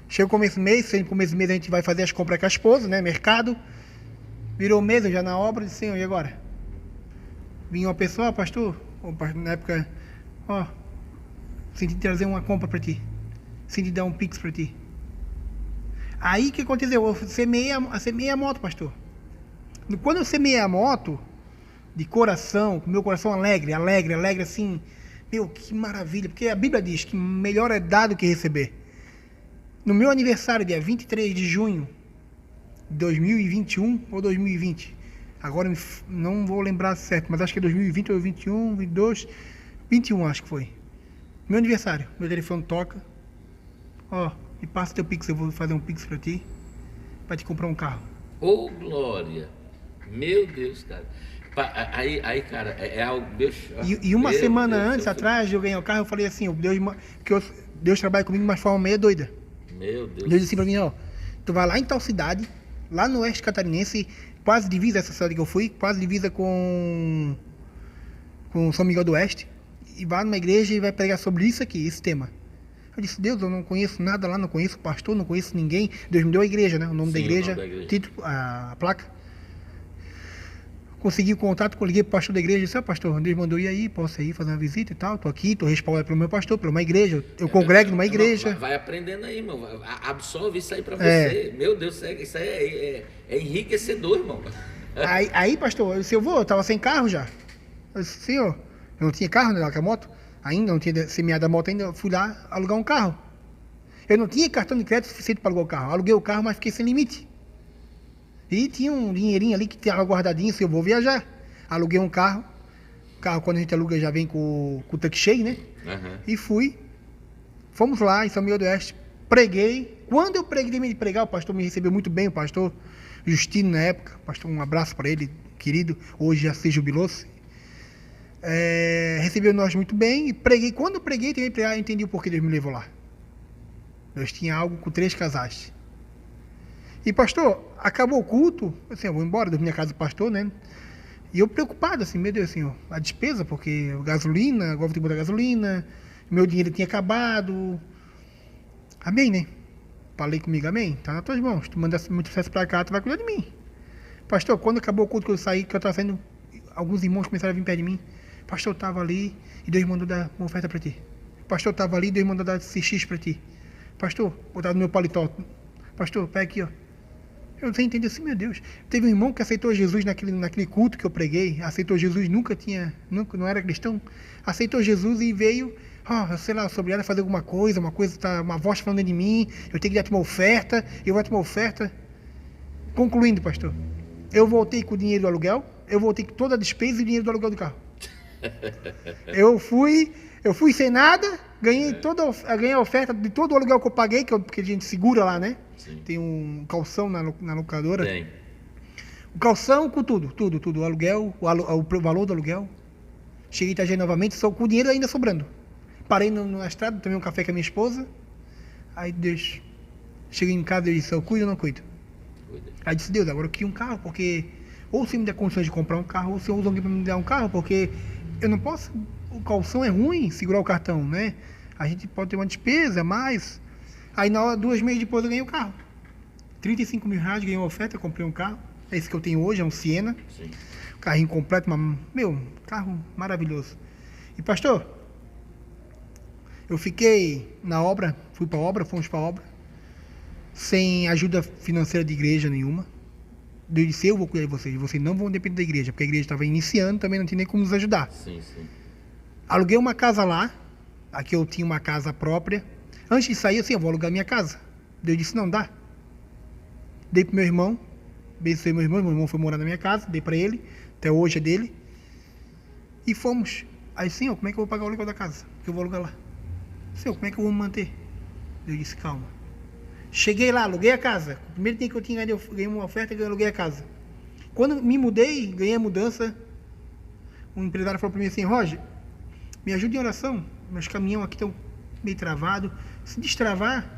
Chega o começo do mês, sempre no começo do mês a gente vai fazer as compras com a esposa, né? Mercado. Virou mês, eu já na obra, disse, Senhor, e agora? Vinha uma pessoa, pastor, na época, senti trazer uma compra para ti. Senti dar um Pix para ti. Aí o que aconteceu? Eu semeei a moto, pastor. Quando eu semeei a moto, de coração, com meu coração alegre, assim, meu, que maravilha, porque a Bíblia diz que melhor é dar do que receber. No meu aniversário, dia 23 de junho de 2021 ou 2020, agora não vou lembrar certo, mas acho que é 2020 ou 21, 22, 21 acho que foi. Meu aniversário, meu telefone toca, me passa teu Pix, eu vou fazer um Pix pra ti, pra te comprar um carro. Ô, glória! Meu Deus, cara. Aí, cara, é algo... E uma semana antes, atrás de eu ganhar o carro, eu falei assim, Deus trabalha comigo de uma forma meio doida. Meu Deus. Deus disse assim pra mim, tu vai lá em tal cidade, lá no oeste catarinense, quase divisa essa cidade que eu fui, quase divisa com São Miguel do Oeste, e vai numa igreja e vai pregar sobre isso aqui, esse tema. Eu disse, Deus, eu não conheço nada lá, não conheço pastor, não conheço ninguém. Deus me deu a igreja, né? O nome da igreja, título, a placa. Consegui o contato, liguei pro pastor da igreja e disse, pastor, Deus mandou ir aí, posso ir fazer uma visita e tal, tô aqui, tô respaldado pelo meu pastor, pela uma igreja, eu congrego numa igreja. Vai aprendendo aí, irmão, absorve isso aí pra você. Meu Deus, isso aí é enriquecedor, irmão. Aí, pastor, eu disse, eu tava sem carro já. Eu disse, senhor, eu não tinha carro, né, com a moto, ainda não tinha semeado a moto ainda, eu fui lá alugar um carro. Eu não tinha cartão de crédito suficiente para alugar o carro, aluguei o carro, mas fiquei sem limite. E tinha um dinheirinho ali que estava guardadinho, se eu vou viajar. Aluguei um carro. O carro, quando a gente aluga, já vem com o tanque cheio, né? Uhum. E fui. Fomos lá em São Miguel do Oeste. Preguei. Quando eu terminei de pregar, o pastor me recebeu muito bem, o pastor Justino na época. Pastor, um abraço para ele, querido. Hoje já se jubilou-se. Recebeu nós muito bem. E preguei. Quando eu preguei, terminei de pregar, eu entendi o porquê Deus me levou lá. Deus tinha algo com 3 casais. E, pastor, acabou o culto, assim, eu vou embora da minha casa do pastor, né? E eu preocupado, assim, meu Deus, Senhor, a despesa, porque gasolina, agora vou ter que botar gasolina, meu dinheiro tinha acabado. Amém, né? Falei comigo, amém? Tá nas tuas mãos, tu manda muito sucesso pra cá, tu vai cuidar de mim. Pastor, quando acabou o culto que eu saí, que eu tava saindo, alguns irmãos começaram a vir perto de mim. Pastor, eu tava ali e Deus mandou dar uma oferta pra ti. Pastor, eu tava ali e Deus mandou dar CX pra ti. Pastor, botar no meu paletó. Pastor, pega aqui, ó. Eu não entendi assim, meu Deus. Teve um irmão que aceitou Jesus naquele culto que eu preguei. Aceitou Jesus, nunca não era cristão. Aceitou Jesus e veio, sei lá, sou obrigado a fazer alguma coisa, uma voz falando de mim, eu tenho que dar uma oferta, eu vou dar uma oferta. Concluindo, pastor, eu voltei com o dinheiro do aluguel, eu vou ter toda a despesa e o dinheiro do aluguel do carro. Eu fui sem nada, ganhei a oferta de todo o aluguel que eu paguei, porque a gente segura lá, né? Sim. Tem um calção na locadora. Tem. O calção com tudo. O aluguel, o valor do aluguel. Cheguei em Itajaí novamente, só com o dinheiro ainda sobrando. Parei na estrada, tomei um café com a minha esposa. Aí Deus, cheguei em casa e disse, eu cuido ou não cuido? Cuida. Aí disse, Deus, agora eu queria um carro, porque ou você me der condições de comprar um carro, ou você usa alguém para me dar um carro, porque eu não posso, o calção é ruim, segurar o cartão, né? A gente pode ter uma despesa, mas... Aí na hora, 2 meses depois eu ganhei o carro. 35 mil reais, ganhei uma oferta, eu comprei um carro. É esse que eu tenho hoje, é um Siena. Sim. Carrinho completo, carro maravilhoso. E pastor, eu fiquei na obra, fomos para a obra, sem ajuda financeira de igreja nenhuma. Deus disse, eu vou cuidar de vocês não vão depender da igreja, porque a igreja estava iniciando, também não tinha nem como nos ajudar. Sim, sim. Aluguei uma casa lá, aqui eu tinha uma casa própria. Antes de sair, assim, eu vou alugar minha casa. Deus disse, não dá. Dei pro meu irmão, abençoei meu irmão foi morar na minha casa, dei para ele, até hoje é dele. E fomos. Aí, Senhor, como é que eu vou pagar o aluguel da casa? Que eu vou alugar lá. Senhor, como é que eu vou me manter? Deus disse, calma. Cheguei lá, aluguei a casa. O primeiro dia que eu tinha ganhado, eu ganhei uma oferta e aluguei a casa. Quando me mudei, ganhei a mudança, um empresário falou para mim assim, Roger, me ajude em oração, meus caminhões aqui estão meio travados. Se destravar,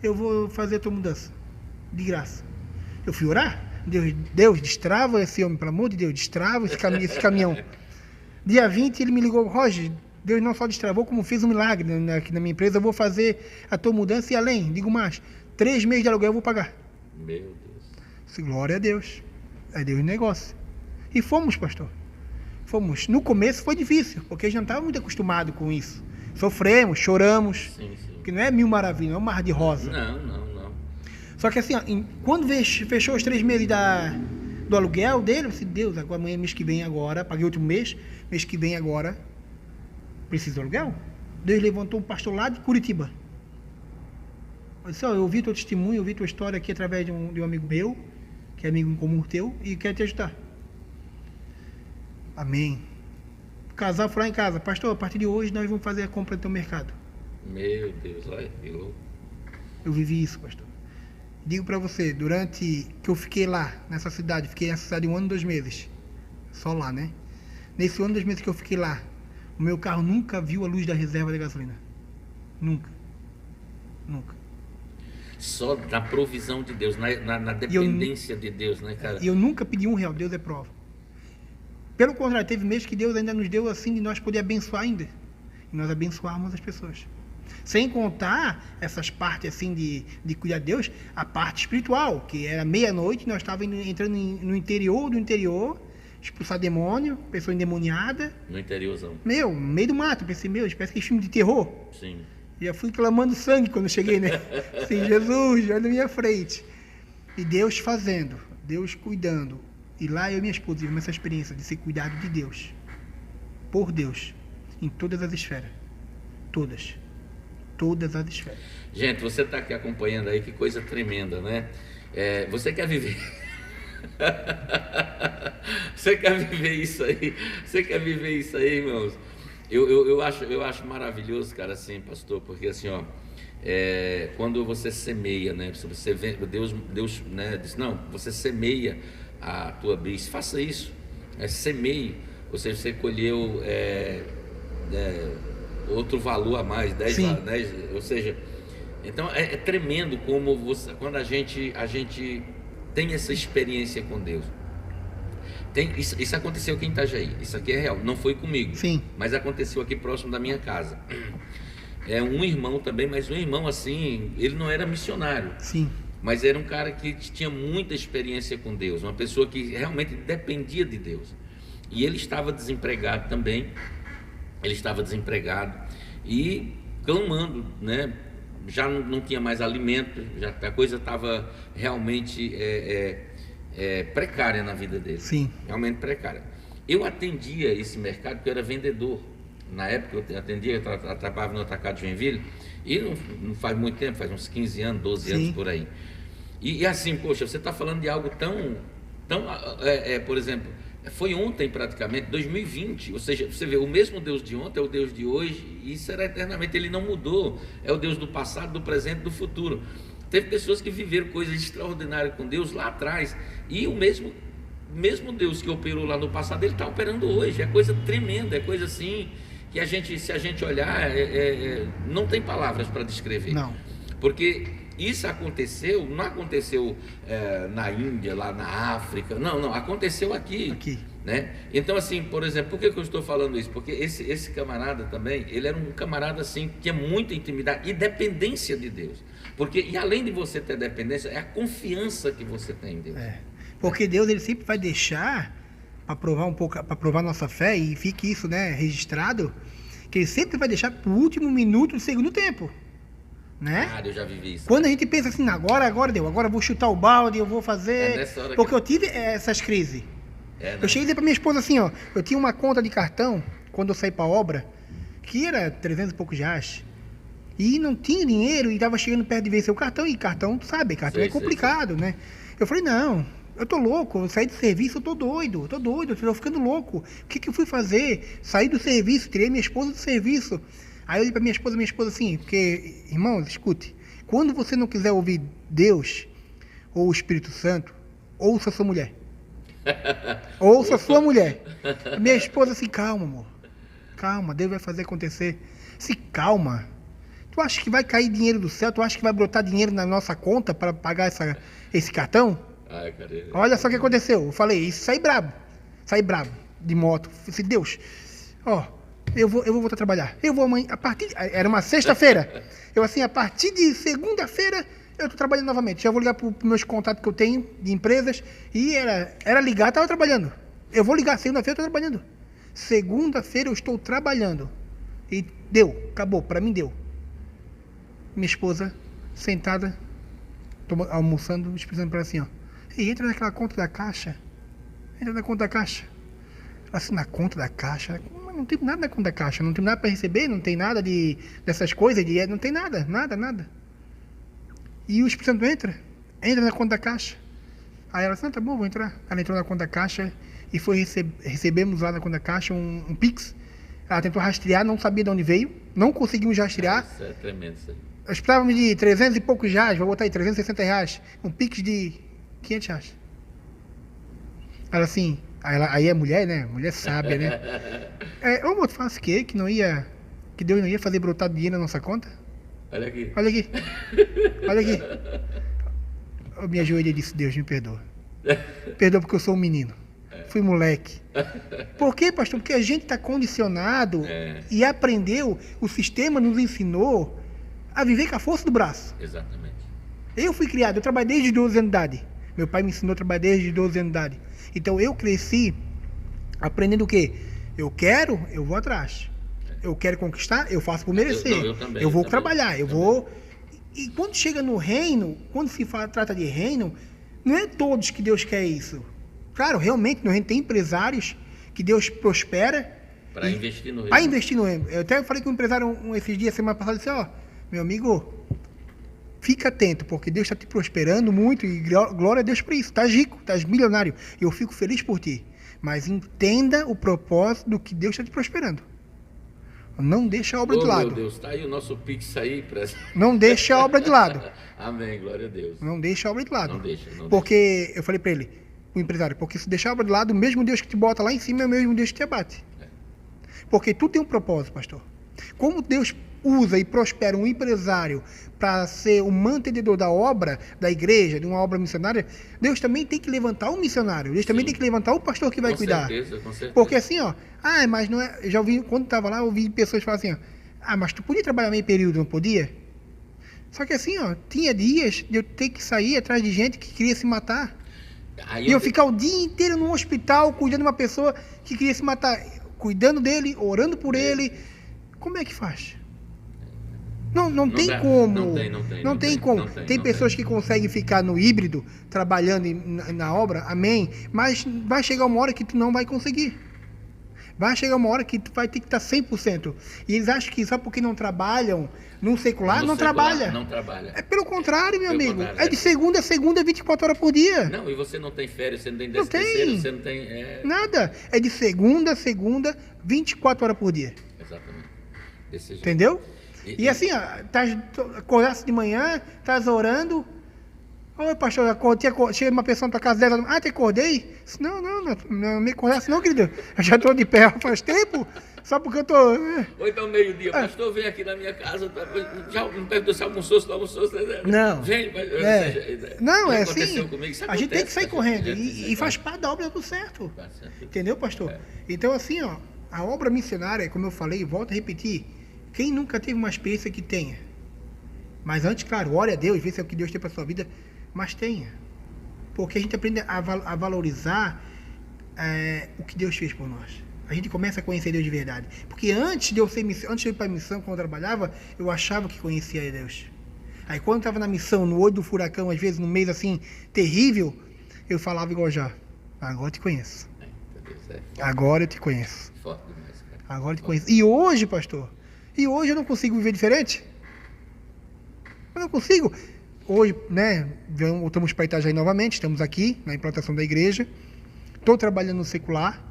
eu vou fazer a tua mudança. De graça. Eu fui orar. Deus, destrava esse homem, pelo amor de Deus, destrava esse caminhão. Dia 20, ele me ligou, Roger, Deus não só destravou, como fez um milagre aqui na minha empresa, eu vou fazer a tua mudança e além, digo mais, 3 meses de aluguel eu vou pagar. Meu Deus. Disse, glória a Deus. É Deus no negócio. E fomos, pastor. Fomos. No começo foi difícil, porque a gente não estava muito acostumado com isso. Sofremos, choramos. Sim, sim. Porque não é mil maravilhas, não é um mar de rosa. Não. Só que assim, ó, quando fechou os 3 meses do aluguel dele, eu disse, Deus, agora amanhã, mês que vem agora, paguei outro mês que vem agora, preciso de aluguel? Deus levantou um pastor lá de Curitiba. Eu disse, ó, eu ouvi teu testemunho, eu ouvi tua história aqui através de um amigo meu, que é amigo em comum teu, e quero te ajudar. Amém. O casal foi lá em casa, pastor, a partir de hoje nós vamos fazer a compra do teu mercado. Meu Deus, olha que louco. Eu vivi isso, pastor. Digo para você, durante que eu fiquei lá, nessa cidade, fiquei nessa cidade 1 ano e 2 meses. Só lá, né? Nesse 1 ano e 2 meses que eu fiquei lá, o meu carro nunca viu a luz da reserva de gasolina. Nunca. Só na provisão de Deus, na dependência de Deus, né, cara? E eu nunca pedi R$1, Deus é prova. Pelo contrário, teve meses que Deus ainda nos deu assim, de nós poder abençoar ainda. E nós abençoarmos as pessoas. Sem contar essas partes assim de cuidar de Deus, a parte espiritual, que era meia-noite, nós estávamos entrando no interior do interior, expulsar demônio, pessoa endemoniada. No interiorzão. No meio do mato, pensei, parece que é filme de terror. Sim. Já fui clamando sangue quando cheguei, né? Assim, Jesus, olha na minha frente. E Deus fazendo, Deus cuidando. E lá eu e minha esposa tivemos essa experiência de ser cuidado de Deus. Por Deus. Em todas as esferas. Todas as esferas. Gente, você está aqui acompanhando aí, que coisa tremenda, né? Você quer viver... Você quer viver isso aí? Você quer viver isso aí, irmãos? Eu acho maravilhoso, cara, assim, pastor, porque assim, ó, quando você semeia, né? Você vê, Deus, né, diz, não, você semeia a tua bis, faça isso, semeie, ou seja, você colheu outro valor a mais, 10, ou seja, então é tremendo como quando a gente tem essa experiência com Deus. Isso aconteceu aqui em Itajaí, isso aqui é real, não foi comigo. Sim. Mas aconteceu aqui próximo da minha casa. Um irmão também, mas um irmão assim, ele não era missionário. Sim. Mas era um cara que tinha muita experiência com Deus, uma pessoa que realmente dependia de Deus. E ele estava desempregado também, e clamando, né? Já não tinha mais alimento, a coisa estava realmente precária na vida dele. Sim. Realmente precária. Eu atendia esse mercado porque eu era vendedor. Na época eu atendia, eu trabalhava no Atacado de Joinville, e não faz muito tempo, faz uns 15 anos, 12 anos por aí. E assim, poxa, você está falando de algo tão por exemplo, Foi ontem praticamente, 2020, ou seja, você vê, o mesmo Deus de ontem é o Deus de hoje e será eternamente, ele não mudou, é o Deus do passado, do presente e do futuro. Teve pessoas que viveram coisas extraordinárias com Deus lá atrás e o mesmo Deus que operou lá no passado, ele está operando hoje, é coisa tremenda, é coisa assim que a gente, se a gente olhar, não tem palavras para descrever. Não. Porque isso aconteceu, não aconteceu na Índia, lá na África, não, aconteceu aqui. Né? Então, assim, por exemplo, por que eu estou falando isso? Porque esse camarada também, ele era um camarada assim, que é muita intimidade e dependência de Deus. Porque, e além de você ter dependência, é a confiança que você tem em Deus. Porque Deus, ele sempre vai deixar, para provar um pouco, para provar nossa fé, e fique isso, né, registrado, que ele sempre vai deixar para o último minuto do segundo tempo. Né? Eu já vivi isso. Quando a gente pensa assim, agora deu, agora eu vou chutar o balde, eu vou fazer. Porque eu tive essas crises. Eu cheguei a dizer pra minha esposa assim, ó, eu tinha uma conta de cartão, quando eu saí pra obra, que era 300 e poucos reais. E não tinha dinheiro, e tava chegando perto de vencer o cartão, e cartão, tu sabe, cartão é complicado, né? Eu falei, não, eu tô louco, eu saí do serviço, eu tô doido, eu tô ficando louco. O que eu fui fazer? Saí do serviço, tirei minha esposa do serviço. Aí eu olhei pra minha esposa assim, porque, irmãos, escute, quando você não quiser ouvir Deus, ou o Espírito Santo, ouça a sua mulher. Ouça a sua mulher. Minha esposa assim, calma, amor. Calma, Deus vai fazer acontecer. Se calma. Tu acha que vai cair dinheiro do céu? Tu acha que vai brotar dinheiro na nossa conta para pagar esse cartão? Olha só o que aconteceu. Eu falei, isso, saí brabo, de moto. Eu falei, Deus, ó, eu vou voltar a trabalhar. Eu vou amanhã, era uma sexta-feira. Eu assim, a partir de segunda-feira, eu tô trabalhando novamente. Já vou ligar para meus contatos que eu tenho de empresas. E era ligar, tava trabalhando. Eu vou ligar, segunda-feira eu tô trabalhando. Segunda-feira eu estou trabalhando. E deu, acabou, para mim deu. Minha esposa, sentada, almoçando, expressando para ela assim, ó. E entra naquela conta da caixa. Entra na conta da caixa. Assim, na conta da caixa. Não tem nada na conta da caixa. Não tem nada para receber, não tem nada dessas coisas. Não tem nada. E o Espírito Santo entra na conta da caixa. Aí ela disse, tá bom, vou entrar. Ela entrou na conta da caixa e recebemos lá na conta da caixa um Pix. Ela tentou rastrear, não sabia de onde veio. Não conseguimos rastrear. Isso é tremendo isso aí. Nós precisávamos de 300 e poucos reais, vou botar aí, 360 reais. Um Pix de 500 reais. Ela assim, aí é mulher, né? Mulher sábia, né? Ô, tu faz o quê? Que Deus não ia fazer brotar dinheiro na nossa conta? Olha aqui. Eu me ajoelhei e disse, Deus, me perdoa. Perdoa porque eu sou um menino. Fui moleque. Por quê, pastor? Porque a gente está condicionado e aprendeu, o sistema nos ensinou a viver com a força do braço. Exatamente. Eu fui criado, eu trabalhei desde 12 anos de idade. Meu pai me ensinou a trabalhar desde 12 anos de idade. Então eu cresci aprendendo o quê? Eu quero, eu vou atrás. Eu quero conquistar, eu faço por merecer. Eu também, eu vou trabalhar, eu vou... E quando chega no reino, quando se trata de reino, não é todos que Deus quer isso. Claro, realmente, no reino tem empresários que Deus prospera. Para investir no reino. Para investir no reino. Eu até falei com um empresário esses dias, semana passada, disse, ó, meu amigo, fica atento, porque Deus está te prosperando muito e glória a Deus por isso. Estás rico, estás milionário. Eu fico feliz por ti. Mas entenda o propósito do que Deus está te prosperando. Não deixa a obra de lado. Meu Deus, está aí o nosso Pix aí. Não deixa a obra de lado. Amém, glória a Deus. Não deixa a obra de lado. Não deixa. Porque eu falei para ele, o empresário, porque se deixar a obra de lado, o mesmo Deus que te bota lá em cima é o mesmo Deus que te abate. Porque tu tem um propósito, pastor. Como Deus usa e prospera um empresário para ser o mantenedor da obra, da igreja, de uma obra missionária, Deus também tem que levantar um missionário. Deus também tem que levantar o pastor que vai cuidar. Com certeza. Porque assim, ó, mas não é. Já ouvi, quando estava lá, eu ouvi pessoas falar assim, ó, mas tu podia trabalhar meio período, não podia? Só que assim, ó, tinha dias de eu ter que sair atrás de gente que queria se matar. E eu ficar o dia inteiro no hospital cuidando de uma pessoa que queria se matar, cuidando dele, orando por ele. Como é que faz? Não tem como. Não tem como. Tem pessoas que conseguem ficar no híbrido, trabalhando na obra, amém, mas vai chegar uma hora que tu não vai conseguir. Vai chegar uma hora que tu vai ter que estar 100%. E eles acham que só porque não trabalham num secular, não trabalha. Não trabalha. É pelo contrário, meu amigo. Contrário, é de segunda a segunda, 24 horas por dia. Não, e você não tem férias, você não tem Não 13 terceiro, tem. você não tem... Nada. É de segunda a segunda, 24 horas por dia. Exatamente. Desse jeito. Entendeu? E assim, ó, acordasse de manhã, estás orando. Oi, pastor, chega uma pessoa na tua casa dela, te acordei? Não me acordasse não, querido. Eu já estou de pé faz tempo, só porque eu estou... Ou então meio-dia, pastor, vem aqui na minha casa, já não perguntou se almoçou, se não almoçou. Não. Vem, mas, não, é aconteceu assim, comigo, a gente tem que sair correndo, e faz parte da obra do certo. Entendeu, pastor? Então assim, ó, a obra missionária, como eu falei, volto a repetir, quem nunca teve uma experiência que tenha? Mas antes, claro, ore a Deus, vê se é o que Deus tem para a sua vida, mas tenha. Porque a gente aprende a valorizar o que Deus fez por nós. A gente começa a conhecer Deus de verdade. Porque antes de eu ir para a missão, quando eu trabalhava, eu achava que conhecia Deus. Aí quando eu estava na missão, no olho do furacão, às vezes num mês assim, terrível, eu falava igual já, agora eu te conheço. Agora eu te conheço. Agora eu te conheço. E hoje, pastor, eu não consigo viver diferente. Eu não consigo. Hoje, né, voltamos para Itajaí novamente, estamos aqui na implantação da igreja. Estou trabalhando no secular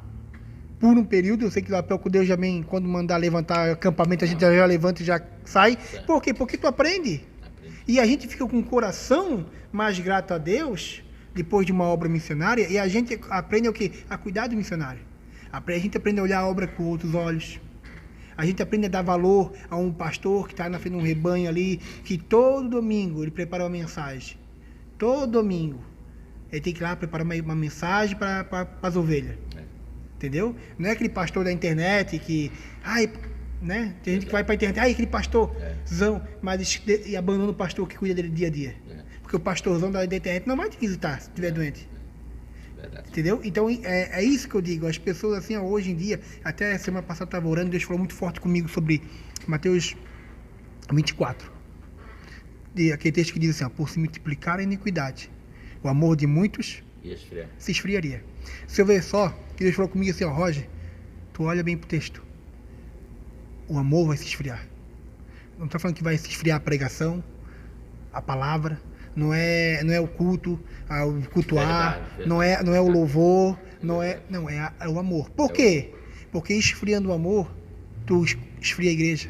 por um período. Eu sei que lá pouco Deus já vem, quando mandar levantar acampamento, a gente já levanta e já sai. Por quê? Porque tu aprende. E a gente fica com o coração mais grato a Deus depois de uma obra missionária, e a gente aprende o quê? A cuidar do missionário. A gente aprende a olhar a obra com outros olhos. A gente aprende a dar valor a um pastor que está na frente de um rebanho ali, que todo domingo ele prepara uma mensagem. Todo domingo. Ele tem que ir lá preparar uma mensagem para as ovelhas. Entendeu? Não é aquele pastor da internet que... né? Tem gente que vai para a internet, aquele pastorzão, mas e abandona o pastor que cuida dele dia a dia. Porque o pastorzão da internet não vai te visitar se estiver doente. Verdade. Entendeu? Então é isso que eu digo. As pessoas assim, hoje em dia, até semana passada eu estava orando, Deus falou muito forte comigo sobre Mateus 24. E aquele texto que diz assim, por se multiplicar a iniquidade, o amor de muitos se esfriaria. Se eu ver só, que Deus falou comigo assim, Roger, tu olha bem pro texto. O amor vai se esfriar. Não estou falando que vai se esfriar a pregação, a palavra, não é o culto, o cultuar, não é o louvor, é o amor. Por quê? Porque esfriando o amor, tu esfria a igreja.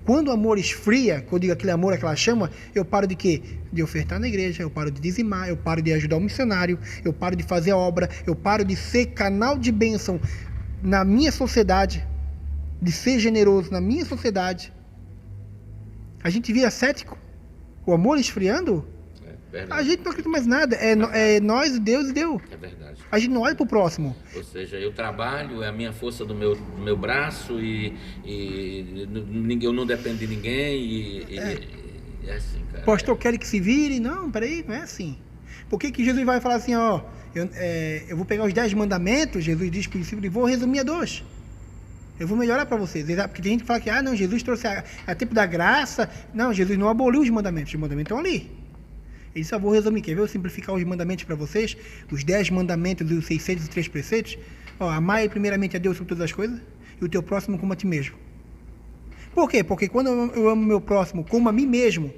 Quando o amor esfria, quando eu digo aquele amor, aquela chama, eu paro de quê? De ofertar na igreja, eu paro de dizimar, eu paro de ajudar o missionário, eu paro de fazer a obra, eu paro de ser canal de bênção na minha sociedade, de ser generoso na minha sociedade. A gente vira cético. O amor esfriando, a gente não acredita mais nada. É nós, Deus e Deus. É verdade. A gente não olha para o próximo. Ou seja, eu trabalho, é a minha força do meu braço e eu não dependo de ninguém. É assim, cara. Pastor, quer que se vire? Não, peraí, não é assim. Por que Jesus vai falar assim, eu vou pegar os 10 mandamentos, Jesus diz para o discípulo, e vou resumir a 2. Eu vou melhorar para vocês. Porque tem gente que fala que, não, Jesus trouxe a tempo da graça. Não, Jesus não aboliu os mandamentos estão ali. Ele só vou resumir, quer ver eu simplificar os mandamentos para vocês? Os 10 mandamentos e os 603 preceitos. Amai primeiramente a Deus sobre todas as coisas e o teu próximo como a ti mesmo. Por quê? Porque quando eu amo meu próximo como a mim mesmo,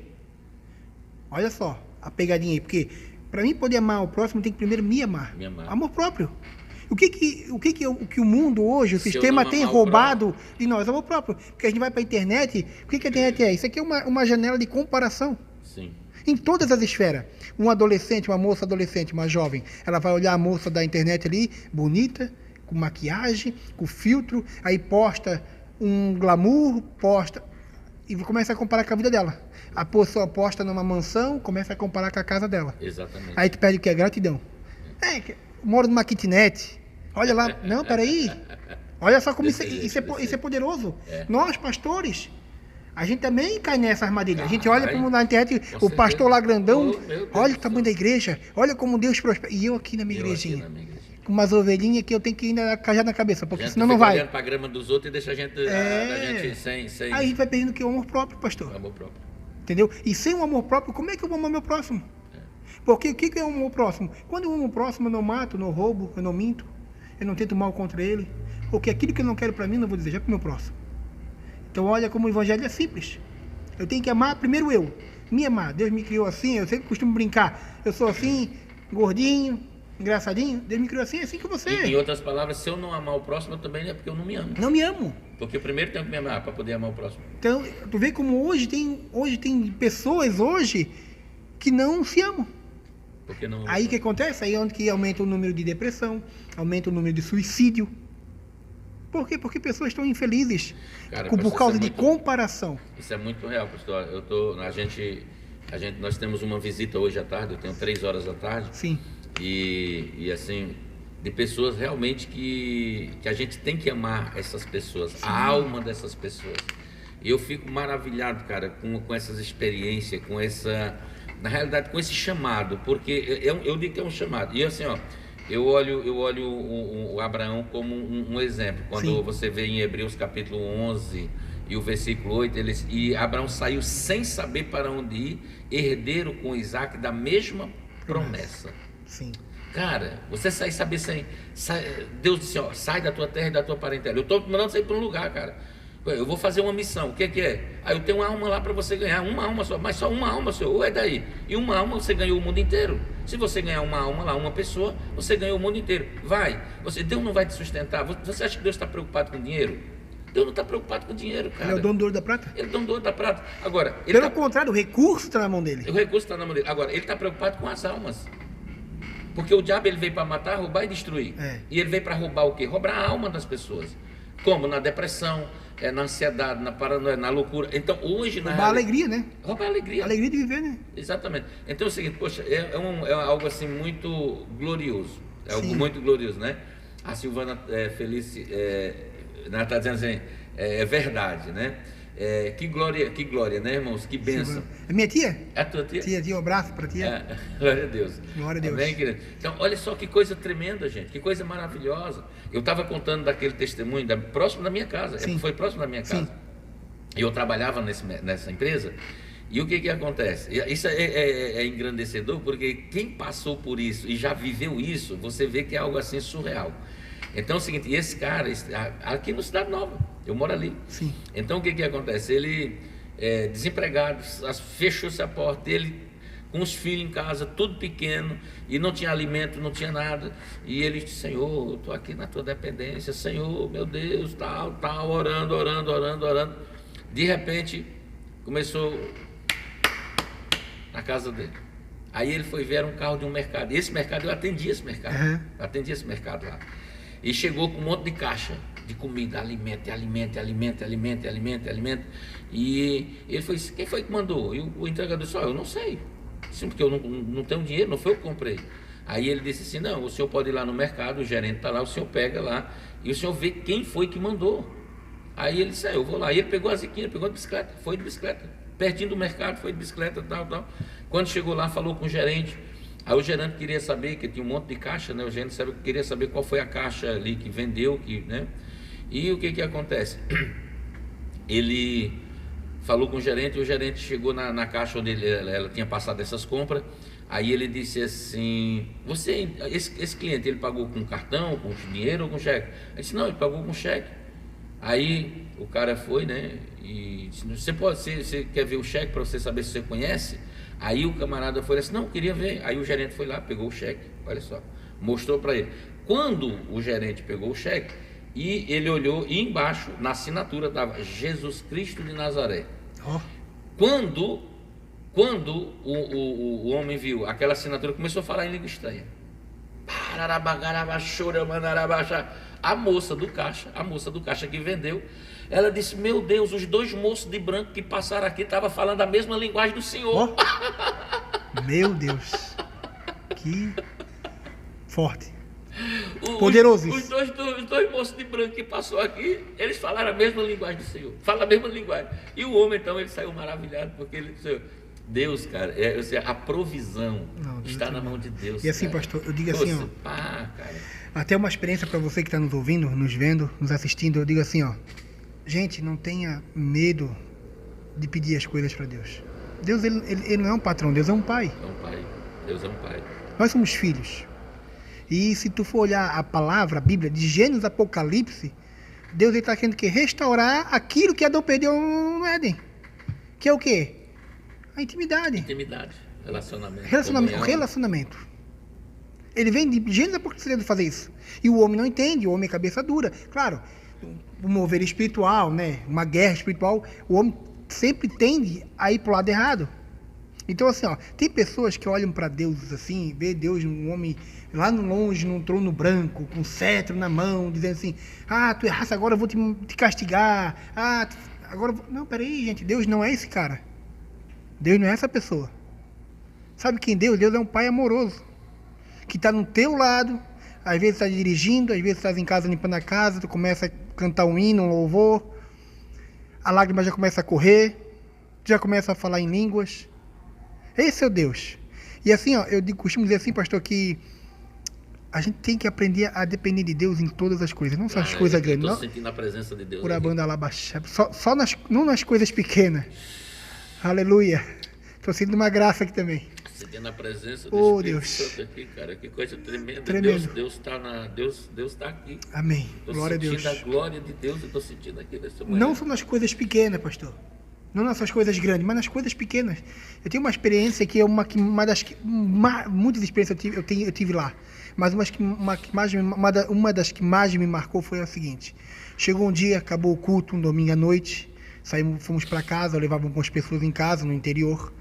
olha só a pegadinha aí, porque para mim poder amar o próximo tem que primeiro me amar. Amor próprio. O que o mundo hoje, o sistema tem roubado de nós? Amor próprio. Porque a gente vai para a internet, o que a internet é? Isso aqui é uma janela de comparação. Sim. Em todas as esferas. Um adolescente, uma moça adolescente, uma jovem, ela vai olhar a moça da internet ali, bonita, com maquiagem, com filtro, aí posta um glamour, e começa a comparar com a vida dela. A pessoa posta numa mansão, começa a comparar com a casa dela. Exatamente. Aí tu pede o que? A gratidão. Moro numa kitnet. Olha lá. Não, peraí. Olha só como isso é poderoso. Nós, pastores, a gente também cai nessa armadilha. A gente olha na internet, o pastor lá grandão, olha o tamanho da igreja, olha como Deus prospera. E eu aqui na minha igrejinha, com umas ovelhinhas que eu tenho que ir cajar na cabeça, porque senão não vai. Olhando para a grama dos outros e deixa a gente sem... Aí a gente vai perdendo o amor próprio, pastor. O amor próprio. Entendeu? E sem o amor próprio, como é que eu vou amar meu próximo? Porque o que é o amor próximo? Quando eu amo o próximo, eu não mato, eu não roubo, eu não minto, eu não tento mal contra ele. Porque aquilo que eu não quero para mim, não vou desejar para o meu próximo. Então olha como o evangelho é simples. Eu tenho que amar primeiro eu. Me amar. Deus me criou assim, eu sempre costumo brincar. Eu sou assim, gordinho, engraçadinho. Deus me criou assim, é assim que você é. Em outras palavras, se eu não amar o próximo, eu também é porque eu não me amo. Não me amo. Porque primeiro tenho que me amar para poder amar o próximo. Então, tu vê como hoje tem pessoas hoje que não se amam. Porque não... Aí o que acontece? Aí é onde que aumenta o número de depressão, aumenta o número de suicídio. Por quê? Porque pessoas estão infelizes, Cara, por causa de comparação. Isso é muito real, pastor. Nós temos uma visita hoje à tarde, eu tenho 3 horas da tarde. Sim. E assim, de pessoas realmente que a gente tem que amar essas pessoas, sim, a alma dessas pessoas. E eu fico maravilhado, cara, com essas experiências, com essa... Na realidade, com esse chamado, porque eu digo que é um chamado. E assim, ó, eu olho o Abraão como um exemplo. Quando sim, você vê em Hebreus capítulo 11 e o versículo 8, e Abraão saiu sem saber para onde ir, herdeiro com Isaac da mesma promessa. Sim. Cara, você saber sem... Deus disse, ó, sai da tua terra e da tua parentela. Eu estou mandando você ir para um lugar, cara. Eu vou fazer uma missão, o que é? Eu tenho uma alma lá para você ganhar, uma alma só, mas só uma alma, senhor, ou é daí? E uma alma você ganhou o mundo inteiro. Se você ganhar uma alma lá, uma pessoa, você ganhou o mundo inteiro. Deus não vai te sustentar. Você acha que Deus está preocupado com dinheiro? Deus não está preocupado com dinheiro, cara. Ele é o dono do ouro da prata? Ele é o dono do ouro da prata. Agora, pelo contrário, o recurso está na mão dele. O recurso está na mão dele. Agora, ele está preocupado com as almas. Porque o diabo ele veio para matar, roubar e destruir. E ele veio para roubar o quê? Roubar a alma das pessoas. Como? Na depressão, na ansiedade, na paranoia, na loucura. Então hoje... Roubar a alegria, né? Roubar a alegria. A alegria de viver, né? Exatamente. Então é o seguinte, poxa, é algo assim muito glorioso. É algo muito glorioso, né? A Silvana Felice está dizendo assim, é verdade, né? Que glória, né, irmãos? Que bênção. É minha tia? É a tua tia? Tia, um abraço para tia. Glória a Deus. Glória a Deus. Amém, querido? Então, olha só que coisa tremenda, gente. Que coisa maravilhosa. Eu estava contando daquele testemunho próximo da minha casa. Foi próximo da minha casa. E eu trabalhava nessa empresa. E o que acontece? Isso é engrandecedor, porque quem passou por isso e já viveu isso, você vê que é algo assim surreal. Então é o seguinte, esse cara, aqui no Cidade Nova, eu moro ali. Sim. Então o que acontece? Ele, desempregado, fechou-se a porta, ele com os filhos em casa, tudo pequeno, e não tinha alimento, não tinha nada. E ele disse, Senhor, eu estou aqui na tua dependência, Senhor, meu Deus, tal, orando. De repente, começou na casa dele. Aí ele foi ver, era um carro de um mercado. E esse mercado, eu atendia esse mercado. Uhum. Eu atendia esse mercado lá. E chegou com um monte de caixa de comida, alimento. E ele foi, quem foi que mandou? E o entregador disse, eu não sei. Sim, porque eu não tenho dinheiro, não foi eu que comprei. Aí ele disse assim, não, o senhor pode ir lá no mercado, o gerente está lá, o senhor pega lá e o senhor vê quem foi que mandou. Aí ele disse, eu vou lá. E ele pegou a ziquinha, pegou de bicicleta, foi de bicicleta. Pertinho do mercado, foi de bicicleta, tal. Quando chegou lá, falou com o gerente. Aí o gerente queria saber, que tinha um monte de caixa, né? O gerente queria saber qual foi a caixa ali que vendeu, né? E o que acontece? Ele falou com o gerente, e o gerente chegou na caixa onde ela tinha passado essas compras. Aí ele disse assim, esse cliente, ele pagou com cartão, com dinheiro ou com cheque? Ele disse, não, ele pagou com cheque. Aí o cara foi, né? E disse, você quer ver o cheque para você saber se você conhece? Aí o camarada foi assim, não, queria ver. Aí o gerente foi lá, pegou o cheque, olha só, mostrou para ele. Quando o gerente pegou o cheque, e ele olhou, e embaixo, na assinatura, estava Jesus Cristo de Nazaré. Oh. Quando o homem viu aquela assinatura, começou a falar em língua estranha. A moça do caixa que vendeu, ela disse, meu Deus, os 2 moços de branco que passaram aqui estavam falando a mesma linguagem do Senhor. Oh. Meu Deus, que forte, poderoso isso. Os dois moços de branco que passou aqui, eles falaram a mesma linguagem do Senhor, falam a mesma linguagem. E o homem então, ele saiu maravilhado, porque ele disse, Deus, cara, a provisão está na mão de Deus. E assim, cara, pastor, eu digo assim, cara. Até uma experiência para você que está nos ouvindo, nos vendo, nos assistindo, eu digo assim, gente, não tenha medo de pedir as coisas para Deus. Deus, ele não é um patrão, Deus é um pai. É um pai, Deus é um pai. Nós somos filhos. E se tu for olhar a palavra, a Bíblia, de Gênesis a Apocalipse, Deus está querendo que restaurar aquilo que Adão perdeu no Éden. Que é o quê? A intimidade. Intimidade, relacionamento. Relacionamento. Ele vem de Gênesis Apocalipse fazer isso. E o homem não entende, o homem é cabeça dura. Claro, o mover espiritual, né? Uma guerra espiritual, o homem sempre tende a ir para o lado errado. Então, assim, ó, tem pessoas que olham para Deus assim, vê Deus, um homem lá no longe, num trono branco, com um cetro na mão, dizendo assim, tu erraste agora, eu vou te castigar. Agora... Não, peraí, gente, Deus não é esse cara. Deus não é essa pessoa. Sabe quem Deus? Deus é um pai amoroso, que está no teu lado, às vezes está dirigindo, às vezes estás em casa limpando a casa, tu começa a cantar um hino, um louvor, a lágrima já começa a correr, já começa a falar em línguas. Esse é o Deus. E assim, ó, eu costumo dizer assim, pastor, que a gente tem que aprender a depender de Deus em todas as coisas, não só as coisas grandes. Estou sentindo a presença de Deus. Por a banda lá baixar, não nas coisas pequenas. Aleluia. Estou sentindo uma graça aqui também. Sentindo a presença do Espírito Santo aqui, cara. Que coisa tremenda. Tremendo. Deus está aqui. Amém. Glória a Deus. Estou sentindo a glória de Deus, eu estou sentindo aqui nessa manhã. Não são nas coisas pequenas, pastor. Não nessas coisas grandes, mas nas coisas pequenas. Eu tenho uma experiência que é muitas experiências eu tive lá. Mas uma das que mais me marcou foi a seguinte. Chegou um dia, acabou o culto, um domingo à noite. Fomos para casa, eu levava algumas pessoas em casa, no interior.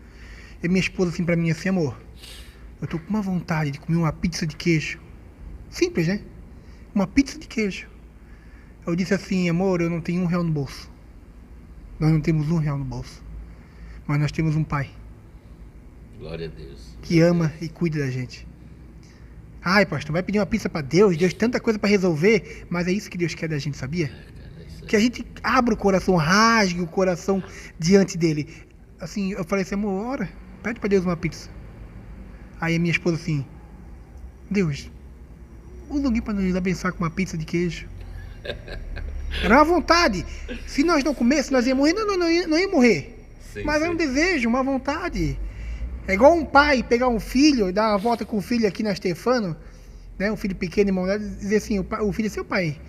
E minha esposa assim para mim, assim, amor, eu tô com uma vontade de comer uma pizza de queijo. Simples, né? Uma pizza de queijo. Eu disse assim, amor, eu não tenho R$1 no bolso. Nós não temos R$1 no bolso. Mas nós temos um pai. Glória a Deus. Que ama e cuida da gente. Ai, pastor, vai pedir uma pizza para Deus? Deus tem tanta coisa para resolver. Mas é isso que Deus quer da gente, sabia? Que a gente abra o coração, rasgue o coração diante dele. Assim, eu falei assim, amor, ora, pede para Deus uma pizza. Aí a minha esposa assim, Deus, usa alguém para nos abençoar com uma pizza de queijo. Era uma vontade. Se nós não comêssemos, nós íamos morrer. Não ia morrer. Sim, mas é um desejo, uma vontade. É igual um pai pegar um filho, dar uma volta com o filho aqui na Stefano, né, um filho pequeno, irmão, dizer assim, o filho é seu pai.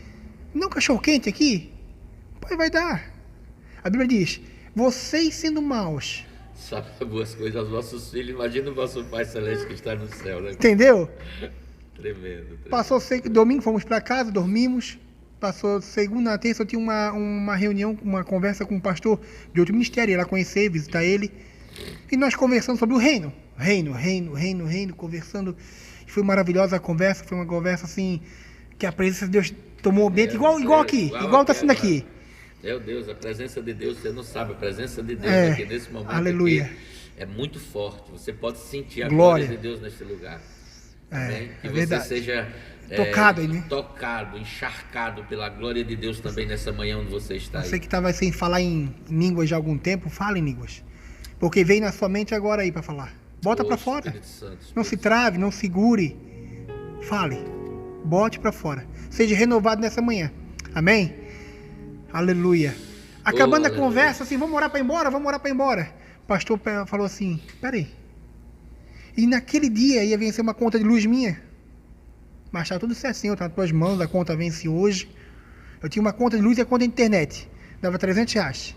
Não cachorro quente aqui? O pai vai dar. A Bíblia diz, vocês sendo maus. Sabe boas coisas aos vossos filhos. Imagina o vosso Pai Celeste que está no céu, né? Entendeu? Tremendo. Passou domingo, fomos para casa, dormimos. Passou segunda, terça, eu tinha uma reunião, uma conversa com um pastor de outro ministério, ir lá conhecer, visitar ele. E nós conversando sobre o reino, conversando. Foi maravilhosa a conversa, foi uma conversa assim, que a presença de Deus tomou o ambiente, igual aqui, igual está sendo aqui. Meu Deus, a presença de Deus, você não sabe, a presença de Deus aqui nesse momento aleluia. Aqui é muito forte, você pode sentir a glória de Deus nesse lugar. Que você verdade. Seja tocado aí, né? Tocado, encharcado pela glória de Deus também nessa manhã onde você está aí. Você que estava sem falar em línguas de algum tempo, fala em línguas. Porque vem na sua mente agora aí para falar. Bota para fora. Não se trave, não segure. Fale. Bote para fora. Seja renovado nessa manhã. Amém? Aleluia. Acabando a conversa, assim, vamos orar para ir embora. O pastor falou assim, peraí. E naquele dia ia vencer uma conta de luz minha. Mas estava tudo certinho, estava nas tuas mãos, a conta vence hoje. Eu tinha uma conta de luz e a conta de internet. Dava R$300.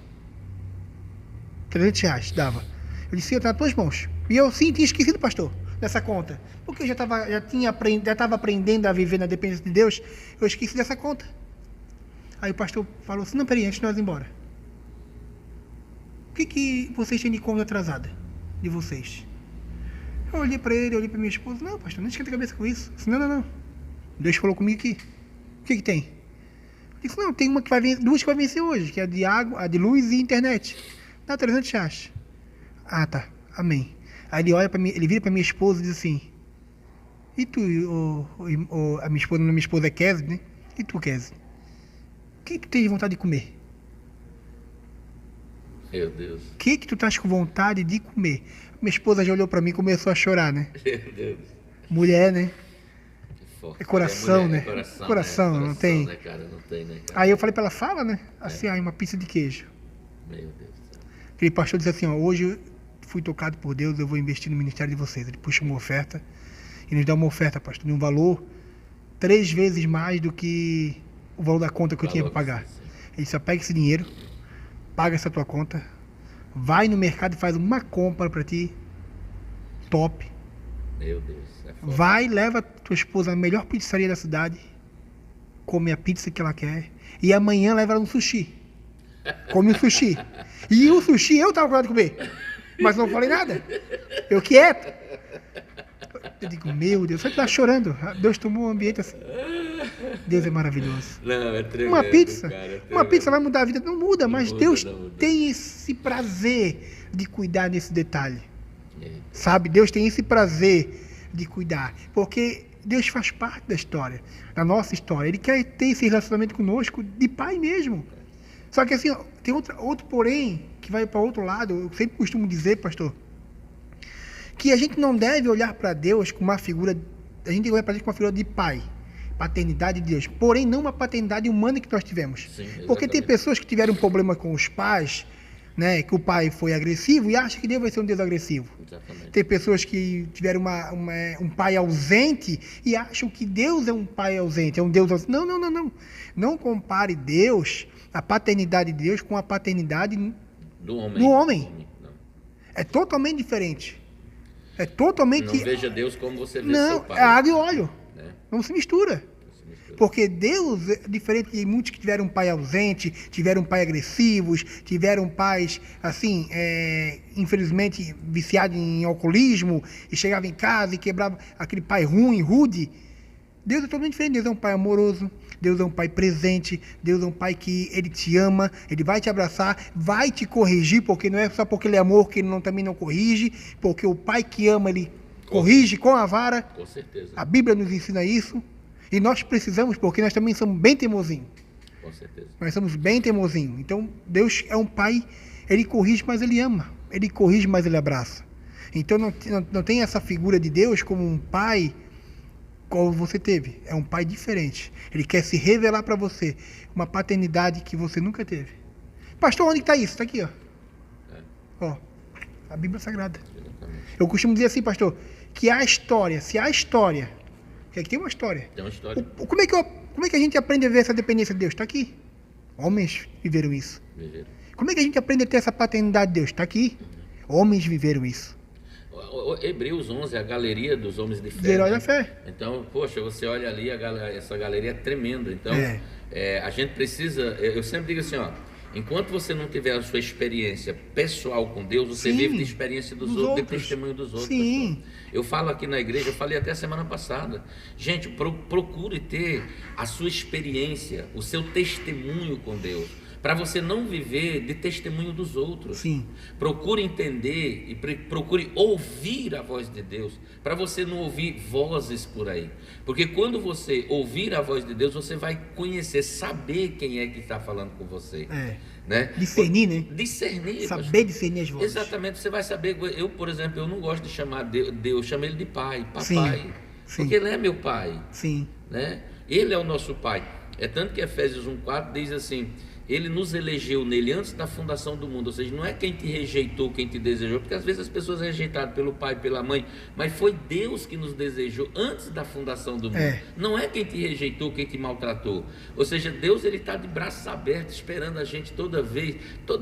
R$300 dava. Eu disse, eu estava nas tuas mãos. E eu sim tinha esquecido, pastor, dessa conta. Porque eu já estava aprendendo a viver na dependência de Deus. Eu esqueci dessa conta. Aí o pastor falou assim, não, peraí, antes de nós ir embora. O que vocês têm de conta atrasada? De vocês? Eu olhei para ele, olhei para minha esposa. Não, pastor, não esquenta a cabeça com isso. Eu disse, não. Deus falou comigo aqui. O que tem? Eu disse, não, tem uma que vai vencer, duas que vai vencer hoje, que é a de água, a de luz e internet. Dá R$300. Ah, tá. Amém. Aí ele olha para mim, ele vira para minha esposa e diz assim, e tu, a minha esposa é Kézia, né? E tu, Kézia? O que tu tens vontade de comer? Meu Deus. O que tu estás com vontade de comer? Minha esposa já olhou para mim e começou a chorar, né? Meu Deus. Mulher, né? Forte. É coração, né? Coração, não tem. Né, cara? Não tem, né, cara? Aí eu falei para ela, fala, né? Assim, uma pizza de queijo. Meu Deus do céu. Aquele pastor disse assim, ó, hoje eu fui tocado por Deus, eu vou investir no ministério de vocês. Ele puxa uma oferta e nos dá uma oferta, pastor, de um valor 3 vezes mais do que o valor da conta que eu tinha para pagar. Sim. Ele só pega esse dinheiro, paga essa tua conta, vai no mercado e faz uma compra para ti, top. Meu Deus. É foda. Vai, leva tua esposa na melhor pizzaria da cidade, come a pizza que ela quer, e amanhã leva ela no sushi. Come o sushi. E o sushi eu tava com vontade de comer, mas não falei nada. Eu quieto. Eu digo, meu Deus, você tá chorando. Deus tomou o ambiente assim. Deus é maravilhoso. Não, é tremendo, Uma pizza, cara, é uma pizza vai mudar a vida. Não muda, mas muda, Deus não muda. tem esse prazer de cuidar desse detalhe. É. Sabe? Deus tem esse prazer de cuidar. Porque Deus faz parte da história, da nossa história. Ele quer ter esse relacionamento conosco de pai mesmo. Só que assim, ó, tem outro porém que vai para outro lado. Eu sempre costumo dizer, pastor, que a gente não deve olhar para Deus com uma figura, a gente tem que olhar para Deus com uma figura de pai, paternidade de Deus, porém não uma paternidade humana que nós tivemos. Sim, porque tem pessoas que tiveram problema com os pais, né, que o pai foi agressivo e acha que Deus vai ser um Deus agressivo. Exatamente. Tem pessoas que tiveram um pai ausente e acham que Deus é um pai ausente, é um Deus ausente. Não, não, não, não. Não compare Deus, a paternidade de Deus, com a paternidade Do homem. do homem. Não. É totalmente diferente. É totalmente... Não veja Deus como você vê Não, seu pai. é água e óleo. Né? Não se mistura. Não se mistura. Porque Deus, é diferente de muitos que tiveram um pai ausente, tiveram um pai agressivos, tiveram pais, assim, infelizmente, viciados em alcoolismo, e chegava em casa e quebrava aquele pai ruim, rude. Deus é totalmente diferente. Deus é um pai amoroso, Deus é um pai presente, Deus é um pai que ele te ama, ele vai te abraçar, vai te corrigir, porque não é só porque ele é amor que ele também não corrige, porque o pai que ama, ele corrige com a vara. Com certeza. A Bíblia nos ensina isso. E nós precisamos, porque nós também somos bem teimosinhos. Com certeza. Nós somos bem teimosinhos. Então, Deus é um pai, ele corrige, mas ele ama. Ele corrige, mas ele abraça. Então, não tem essa figura de Deus como um pai como você teve. É um pai diferente. Ele quer se revelar para você uma paternidade que você nunca teve. Pastor, onde está isso? Está aqui, ó. Ó, a Bíblia Sagrada. Exatamente. Eu costumo dizer assim, pastor, que há história, se há história, porque aqui tem uma história. Tem uma história. Como é que a gente aprende a ver essa dependência de Deus? Está aqui. Homens viveram isso. Viveram. Como é que a gente aprende a ter essa paternidade de Deus? Está aqui. Homens viveram isso. Hebreus 11, a galeria dos homens de fé. Os heróis da fé. Então, poxa, você olha ali, essa galeria é tremenda. Então, a gente precisa... Eu sempre digo assim, ó, enquanto você não tiver a sua experiência pessoal com Deus, você Sim, vive de experiência dos outros, de testemunho dos outros. Sim. Pastor. Eu falo aqui na igreja, eu falei até semana passada. Gente, procure ter a sua experiência, o seu testemunho com Deus, para você não viver de testemunho dos outros. Sim. Procure entender e procure ouvir a voz de Deus, para você não ouvir vozes por aí. Porque quando você ouvir a voz de Deus, você vai conhecer, saber quem é que está falando com você. Né? Discernir, né? Discernir. Saber pastor. discernir as vozes. Exatamente, você vai saber. Eu, por exemplo, eu não gosto de chamar Deus, eu chamo ele de pai, papai. Sim. Porque ele é meu pai. Sim. Né? Ele é o nosso pai. É tanto que Efésios 1,4 diz assim: ele nos elegeu nele antes da fundação do mundo. Ou seja, não é quem te rejeitou, quem te desejou, porque às vezes as pessoas rejeitaram pelo pai, pela mãe, mas foi Deus que nos desejou antes da fundação do mundo. Não é quem te rejeitou, quem te maltratou. Ou seja, Deus, ele está de braços abertos esperando a gente toda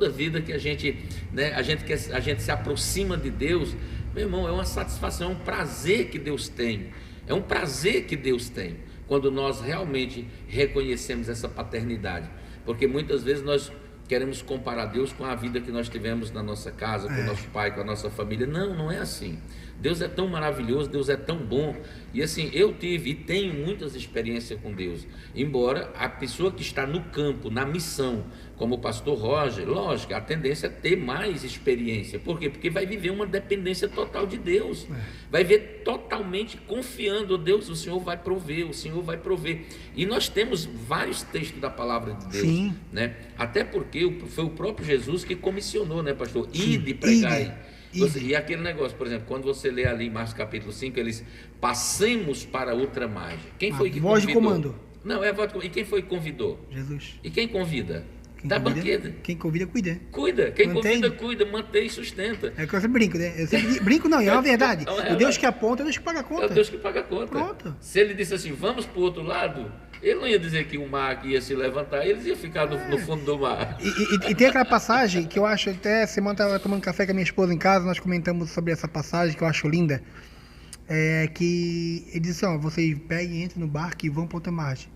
vida que a gente, né, a gente se aproxima de Deus. Meu irmão, é uma satisfação, é um prazer que Deus tem. É um prazer que Deus tem quando nós realmente reconhecemos essa paternidade. Porque muitas vezes nós queremos comparar Deus com a vida que nós tivemos na nossa casa, com o nosso pai, com a nossa família. Não, não é assim. Deus é tão maravilhoso, Deus é tão bom. E assim, eu tive e tenho muitas experiências com Deus. Embora a pessoa que está no campo, na missão, como o pastor Roger, lógico, a tendência é ter mais experiência. Por quê? Porque vai viver uma dependência total de Deus. Vai ver totalmente confiando, Deus, o Senhor vai prover, o Senhor vai prover. E nós temos vários textos da palavra de Deus. Sim. Né? Até porque foi o próprio Jesus que comissionou, né, pastor? Ide, pregai. E aquele negócio, por exemplo, quando você lê ali em Marcos capítulo 5, eles passemos para outra margem. Quem foi que voz convidou? de comando. Não, é a voz de comando. E quem foi que convidou? Jesus. E quem convida? Quem Dá convida, banquete. Quem convida, cuida. Cuida. Quem Mantém. convida, cuida. Mantém e sustenta. É que eu sempre brinco, né? Eu sempre brinco, não, é uma verdade. Não, é o Deus que aponta é o Deus que paga a conta. É o Deus que paga a conta. Pronto. Se ele disse assim, vamos para o outro lado, Ele não ia dizer que o mar ia se levantar, eles iam ficar no fundo do mar. E tem aquela passagem que eu acho, até semana estava tomando café com a minha esposa em casa, nós comentamos sobre essa passagem que eu acho linda, que ele diz assim, ó, vocês peguem, entrem no barco e vão para outra margem,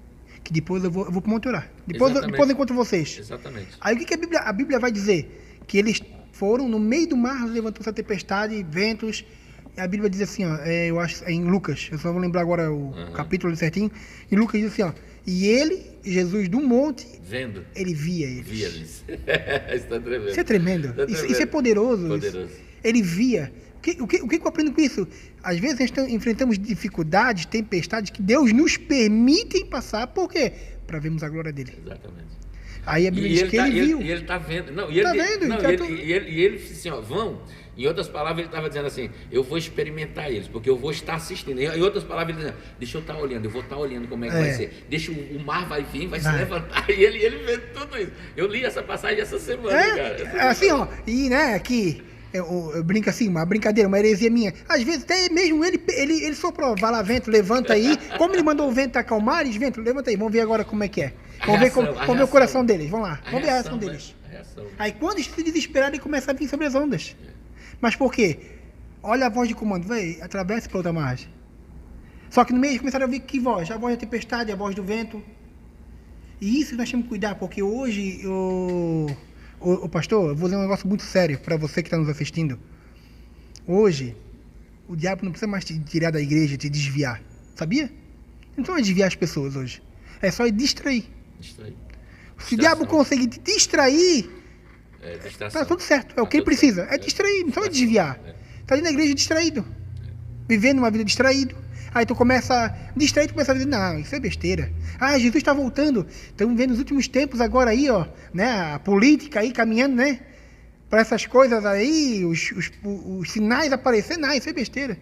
que depois eu vou para o Monte Orar, depois eu encontro vocês. Exatamente. Aí o que a Bíblia vai dizer? Que eles foram, no meio do mar, levantou-se a tempestade, ventos. A Bíblia diz assim, ó, eu acho em Lucas, eu só vou lembrar agora o capítulo certinho. Em Lucas diz assim, ó, e ele, Jesus do monte, vendo, ele via eles. Via eles. Isso tá tremendo. Isso é tremendo. Isso é poderoso. Isso. Ele via. O que eu aprendo com isso? Às vezes enfrentamos dificuldades, tempestades que Deus nos permite passar. Por quê? Para vermos a glória dele. Exatamente. Aí a Bíblia diz que ele viu. E ele está vendo. Não, ele disse assim, ó, vão. Em outras palavras, ele estava dizendo assim, eu vou experimentar eles, porque eu vou estar assistindo. Em outras palavras, ele dizendo, deixa eu estar olhando, eu vou estar olhando como é que vai ser. Deixa o mar vai vir, vai se levantar. E ele vendo tudo isso. Eu li essa passagem essa semana, cara. Assim, ó, e né, aqui, eu brinco assim, uma brincadeira, uma heresia minha. Às vezes, até mesmo ele soprou, vai lá, vento, levanta aí. Como ele mandou o vento acalmar, eles, vento, levanta aí, vamos ver agora como é que é. Vamos ver o coração deles, vamos lá, vamos ver a reação deles. Aí quando se desesperar, ele começa a vir sobre as ondas. Mas por quê? Olha a voz de comando, vai, atravessa para outra margem. Só que no meio eles começaram a ouvir que voz? A voz da tempestade, a voz do vento. E isso nós temos que cuidar, porque hoje, o pastor, eu vou dizer um negócio muito sério para você que está nos assistindo. Hoje, o diabo não precisa mais te tirar da igreja, te desviar. Sabia? Não é desviar as pessoas hoje. É só distrair. Se o diabo conseguir te distrair, tá tudo certo. É o que ele precisa. É distrair, não é desviar. Tá ali na igreja distraído. Vivendo uma vida distraído. Aí tu começa a distrair, tu começa a dizer, não, isso é besteira. Ah, Jesus está voltando. Estamos vendo nos últimos tempos agora aí, ó, né, a política aí caminhando, né, para essas coisas aí, os sinais aparecendo. Ah, isso é besteira.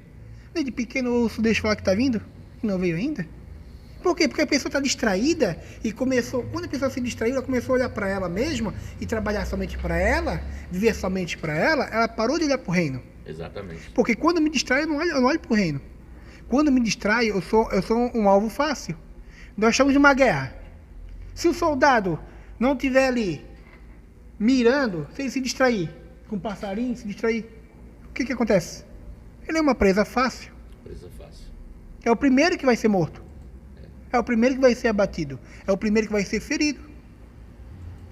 Desde pequeno eu ouço Deus falar que está vindo e não veio ainda. Por quê? Porque a pessoa está distraída e começou, quando a pessoa se distraiu, ela começou a olhar para ela mesma e trabalhar somente para ela, viver somente para ela parou de olhar para o reino. Exatamente. Porque quando eu me distraio, eu não olho para o reino. Quando eu me distraio, eu sou um alvo fácil. Nós estamos em uma guerra. Se o soldado não estiver ali mirando, se ele se distrair com um passarinho, se distrair, o que acontece? Ele é uma presa fácil. Presa fácil. É o primeiro que vai ser morto. É o primeiro que vai ser abatido. É o primeiro que vai ser ferido.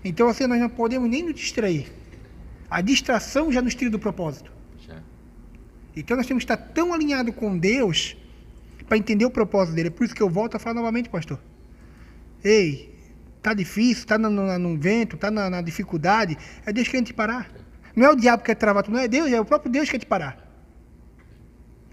Então, assim, nós não podemos nem nos distrair. A distração já nos tira do propósito. Já. Então, nós temos que estar tão alinhados com Deus para entender o propósito dele. É por isso que eu volto a falar novamente, pastor. Ei, tá difícil, tá no vento, tá na dificuldade. É Deus querendo te parar. Não é o diabo que quer travar tu, não é Deus, é o próprio Deus que quer te parar.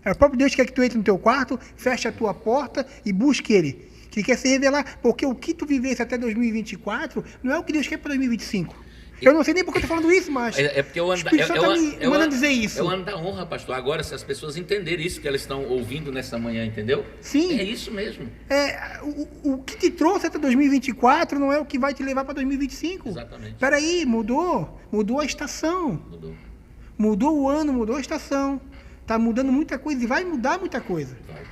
É o próprio Deus que quer que tu entre no teu quarto, feche a tua porta e busque Ele. Que Ele quer se revelar, porque o que tu vivesse até 2024 não é o que Deus quer para 2025. Eu não sei nem por que eu estou falando isso, mas porque eu ando, dizer isso. É o ano da honra, pastor. Agora, se as pessoas entenderem isso que elas estão ouvindo nessa manhã, entendeu? Sim. É isso mesmo. O que te trouxe até 2024 não é o que vai te levar para 2025. Exatamente. Peraí, mudou a estação. Mudou o ano, mudou a estação. Está mudando muita coisa e vai mudar muita coisa. Vai.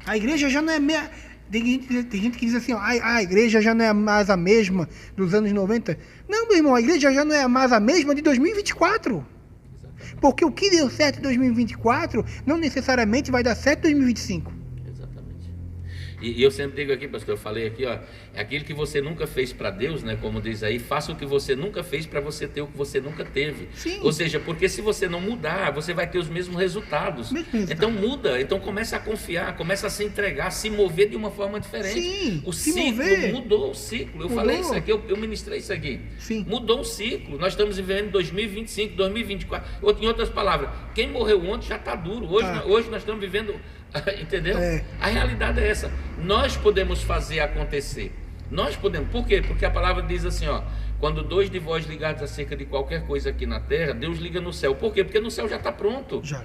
A igreja já não é Tem gente que diz assim, ó, a igreja já não é mais a mesma dos anos 90. Não, meu irmão, a igreja já não é mais a mesma de 2024. Exatamente. Porque o que deu certo em 2024 não necessariamente vai dar certo em 2025. E eu sempre digo aqui, pastor, eu falei aqui, ó, é aquilo que você nunca fez para Deus, né? Como diz aí, faça o que você nunca fez para você ter o que você nunca teve. Sim. Ou seja, porque se você não mudar, você vai ter os mesmos resultados. Então muda, então começa a confiar, começa a se entregar, se mover de uma forma diferente. Sim, o ciclo mudou, o ciclo. Eu falei isso aqui, eu ministrei isso aqui. Sim. Mudou o ciclo. Nós estamos vivendo 2025, 2024. Em outras palavras, quem morreu ontem já está duro. Hoje nós estamos vivendo. Entendeu? A realidade é essa. Nós podemos fazer acontecer. Nós podemos. Por quê? Porque a palavra diz assim, ó, quando dois de vós ligados acerca de qualquer coisa aqui na terra, Deus liga no céu. Por quê? Porque no céu já está pronto. Já.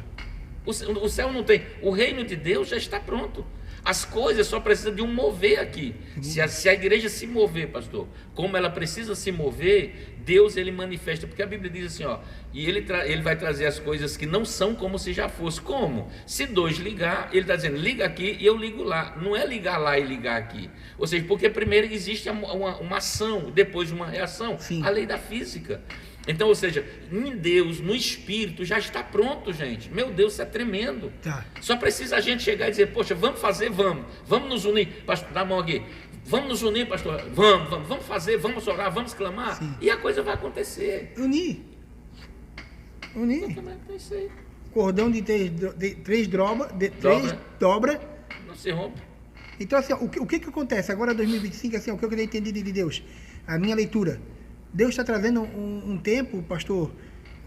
O céu não tem. O reino de Deus já está pronto. As coisas só precisam de um mover aqui. Se a igreja se mover, pastor, como ela precisa se mover, Deus ele manifesta, porque a Bíblia diz assim, ó, e ele vai trazer as coisas que não são como se já fosse. Como? Se dois ligar, ele está dizendo, liga aqui e eu ligo lá. Não é ligar lá e ligar aqui. Ou seja, porque primeiro existe uma ação, depois uma reação. Sim. A lei da física. Então, ou seja, em Deus, no Espírito, já está pronto, gente. Meu Deus, isso é tremendo. Tá. Só precisa a gente chegar e dizer, poxa, vamos fazer, vamos nos unir. Pastor, dá a mão aqui. Vamos nos unir, pastor. Vamos fazer, vamos orar, vamos clamar. Sim. E a coisa vai acontecer. Unir. Exatamente, é isso aí. Cordão de três dobra. Não se rompe. Então, assim, o que acontece? Agora, 2025, assim, o que eu queria entender de Deus? A minha leitura. Deus está trazendo um tempo, pastor,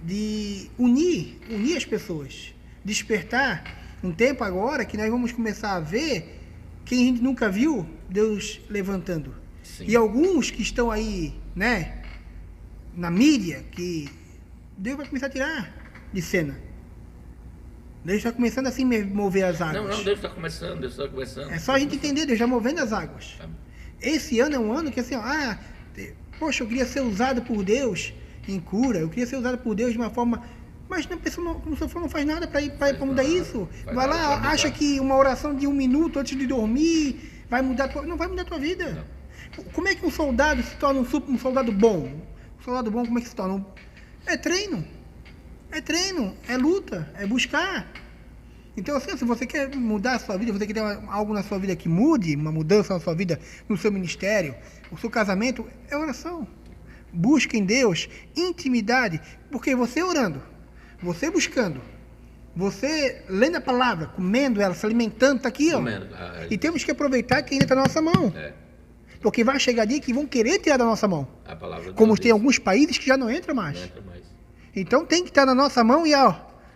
de unir as pessoas. Despertar um tempo agora que nós vamos começar a ver quem a gente nunca viu, Deus levantando. Sim. E alguns que estão aí, né, na mídia, que Deus vai começar a tirar de cena. Deus está começando assim a mover as águas. Não, Deus está começando. É só a gente entender, Deus já movendo as águas. Tá. Esse ano é um ano que assim, poxa, eu queria ser usado por Deus em cura, eu queria ser usado por Deus de uma forma, mas a pessoa não faz nada para mudar isso. Vai lá, acha que uma oração de 1 minuto antes de dormir vai mudar não vai mudar a tua vida. Não. Como é que um soldado se torna um soldado bom? Um soldado bom, como é que se torna? É treino, é luta, é buscar. Então, assim, se você quer mudar a sua vida, você quer ter algo na sua vida que mude, uma mudança na sua vida, no seu ministério, o seu casamento, é oração. Busca em Deus intimidade, porque você orando, você buscando, você lendo a palavra, comendo ela, se alimentando, está aqui, ó. E temos que aproveitar que ainda está na nossa mão. Porque vai chegar dia que vão querer tirar da nossa mão. A palavra como tem alguns países que já não entra mais. Então tem que estar na nossa mão e, ó,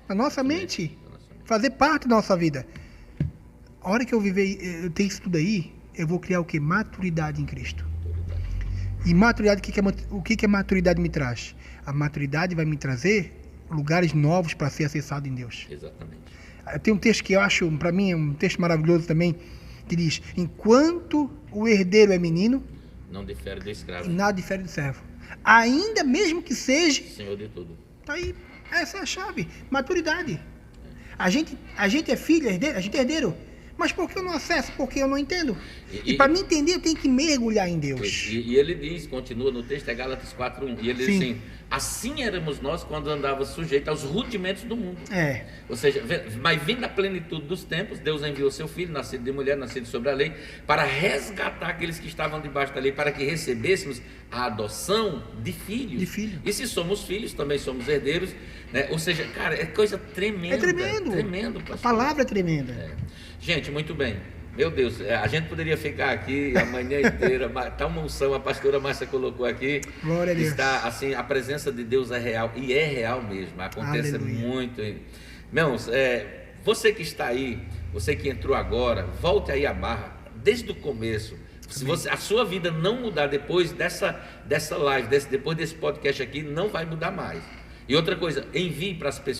na nossa mente. Fazer parte da nossa vida. A hora que eu ter isso tudo aí, eu vou criar o quê? Maturidade em Cristo. E maturidade, o que a maturidade me traz? A maturidade vai me trazer lugares novos para ser acessado em Deus. Exatamente. Tem um texto que eu acho, para mim, é um texto maravilhoso também, que diz, enquanto o herdeiro é menino, não difere do escravo. Nada difere do servo. Ainda mesmo que seja... Senhor de tudo. Tá aí, essa é a chave. Maturidade. A gente é filho, a gente é herdeiro. Mas por que eu não acesso? Porque eu não entendo. E para me entender, eu tenho que mergulhar em Deus. E ele diz, continua no texto, é Gálatas 4:1. E ele diz assim, assim éramos nós quando andávamos sujeitos aos rudimentos do mundo. Ou seja, mas vindo da plenitude dos tempos, Deus enviou seu filho, nascido de mulher, nascido sobre a lei, para resgatar aqueles que estavam debaixo da lei, para que recebêssemos a adoção de filhos. E se somos filhos, também somos herdeiros. Né? Ou seja, cara, é coisa tremenda. É tremendo. Tremendo, pastor. A palavra é tremenda. Gente, muito bem. Meu Deus, a gente poderia ficar aqui a manhã inteira, tá uma unção, a pastora Márcia colocou aqui. Glória a Deus. Está, assim, a presença de Deus é real, e é real mesmo, acontece muito. Irmãos, você que está aí, você que entrou agora, volte aí a barra, desde o começo. Se a sua vida não mudar depois dessa live, depois desse podcast aqui, não vai mudar mais. E outra coisa, envie para as pessoas.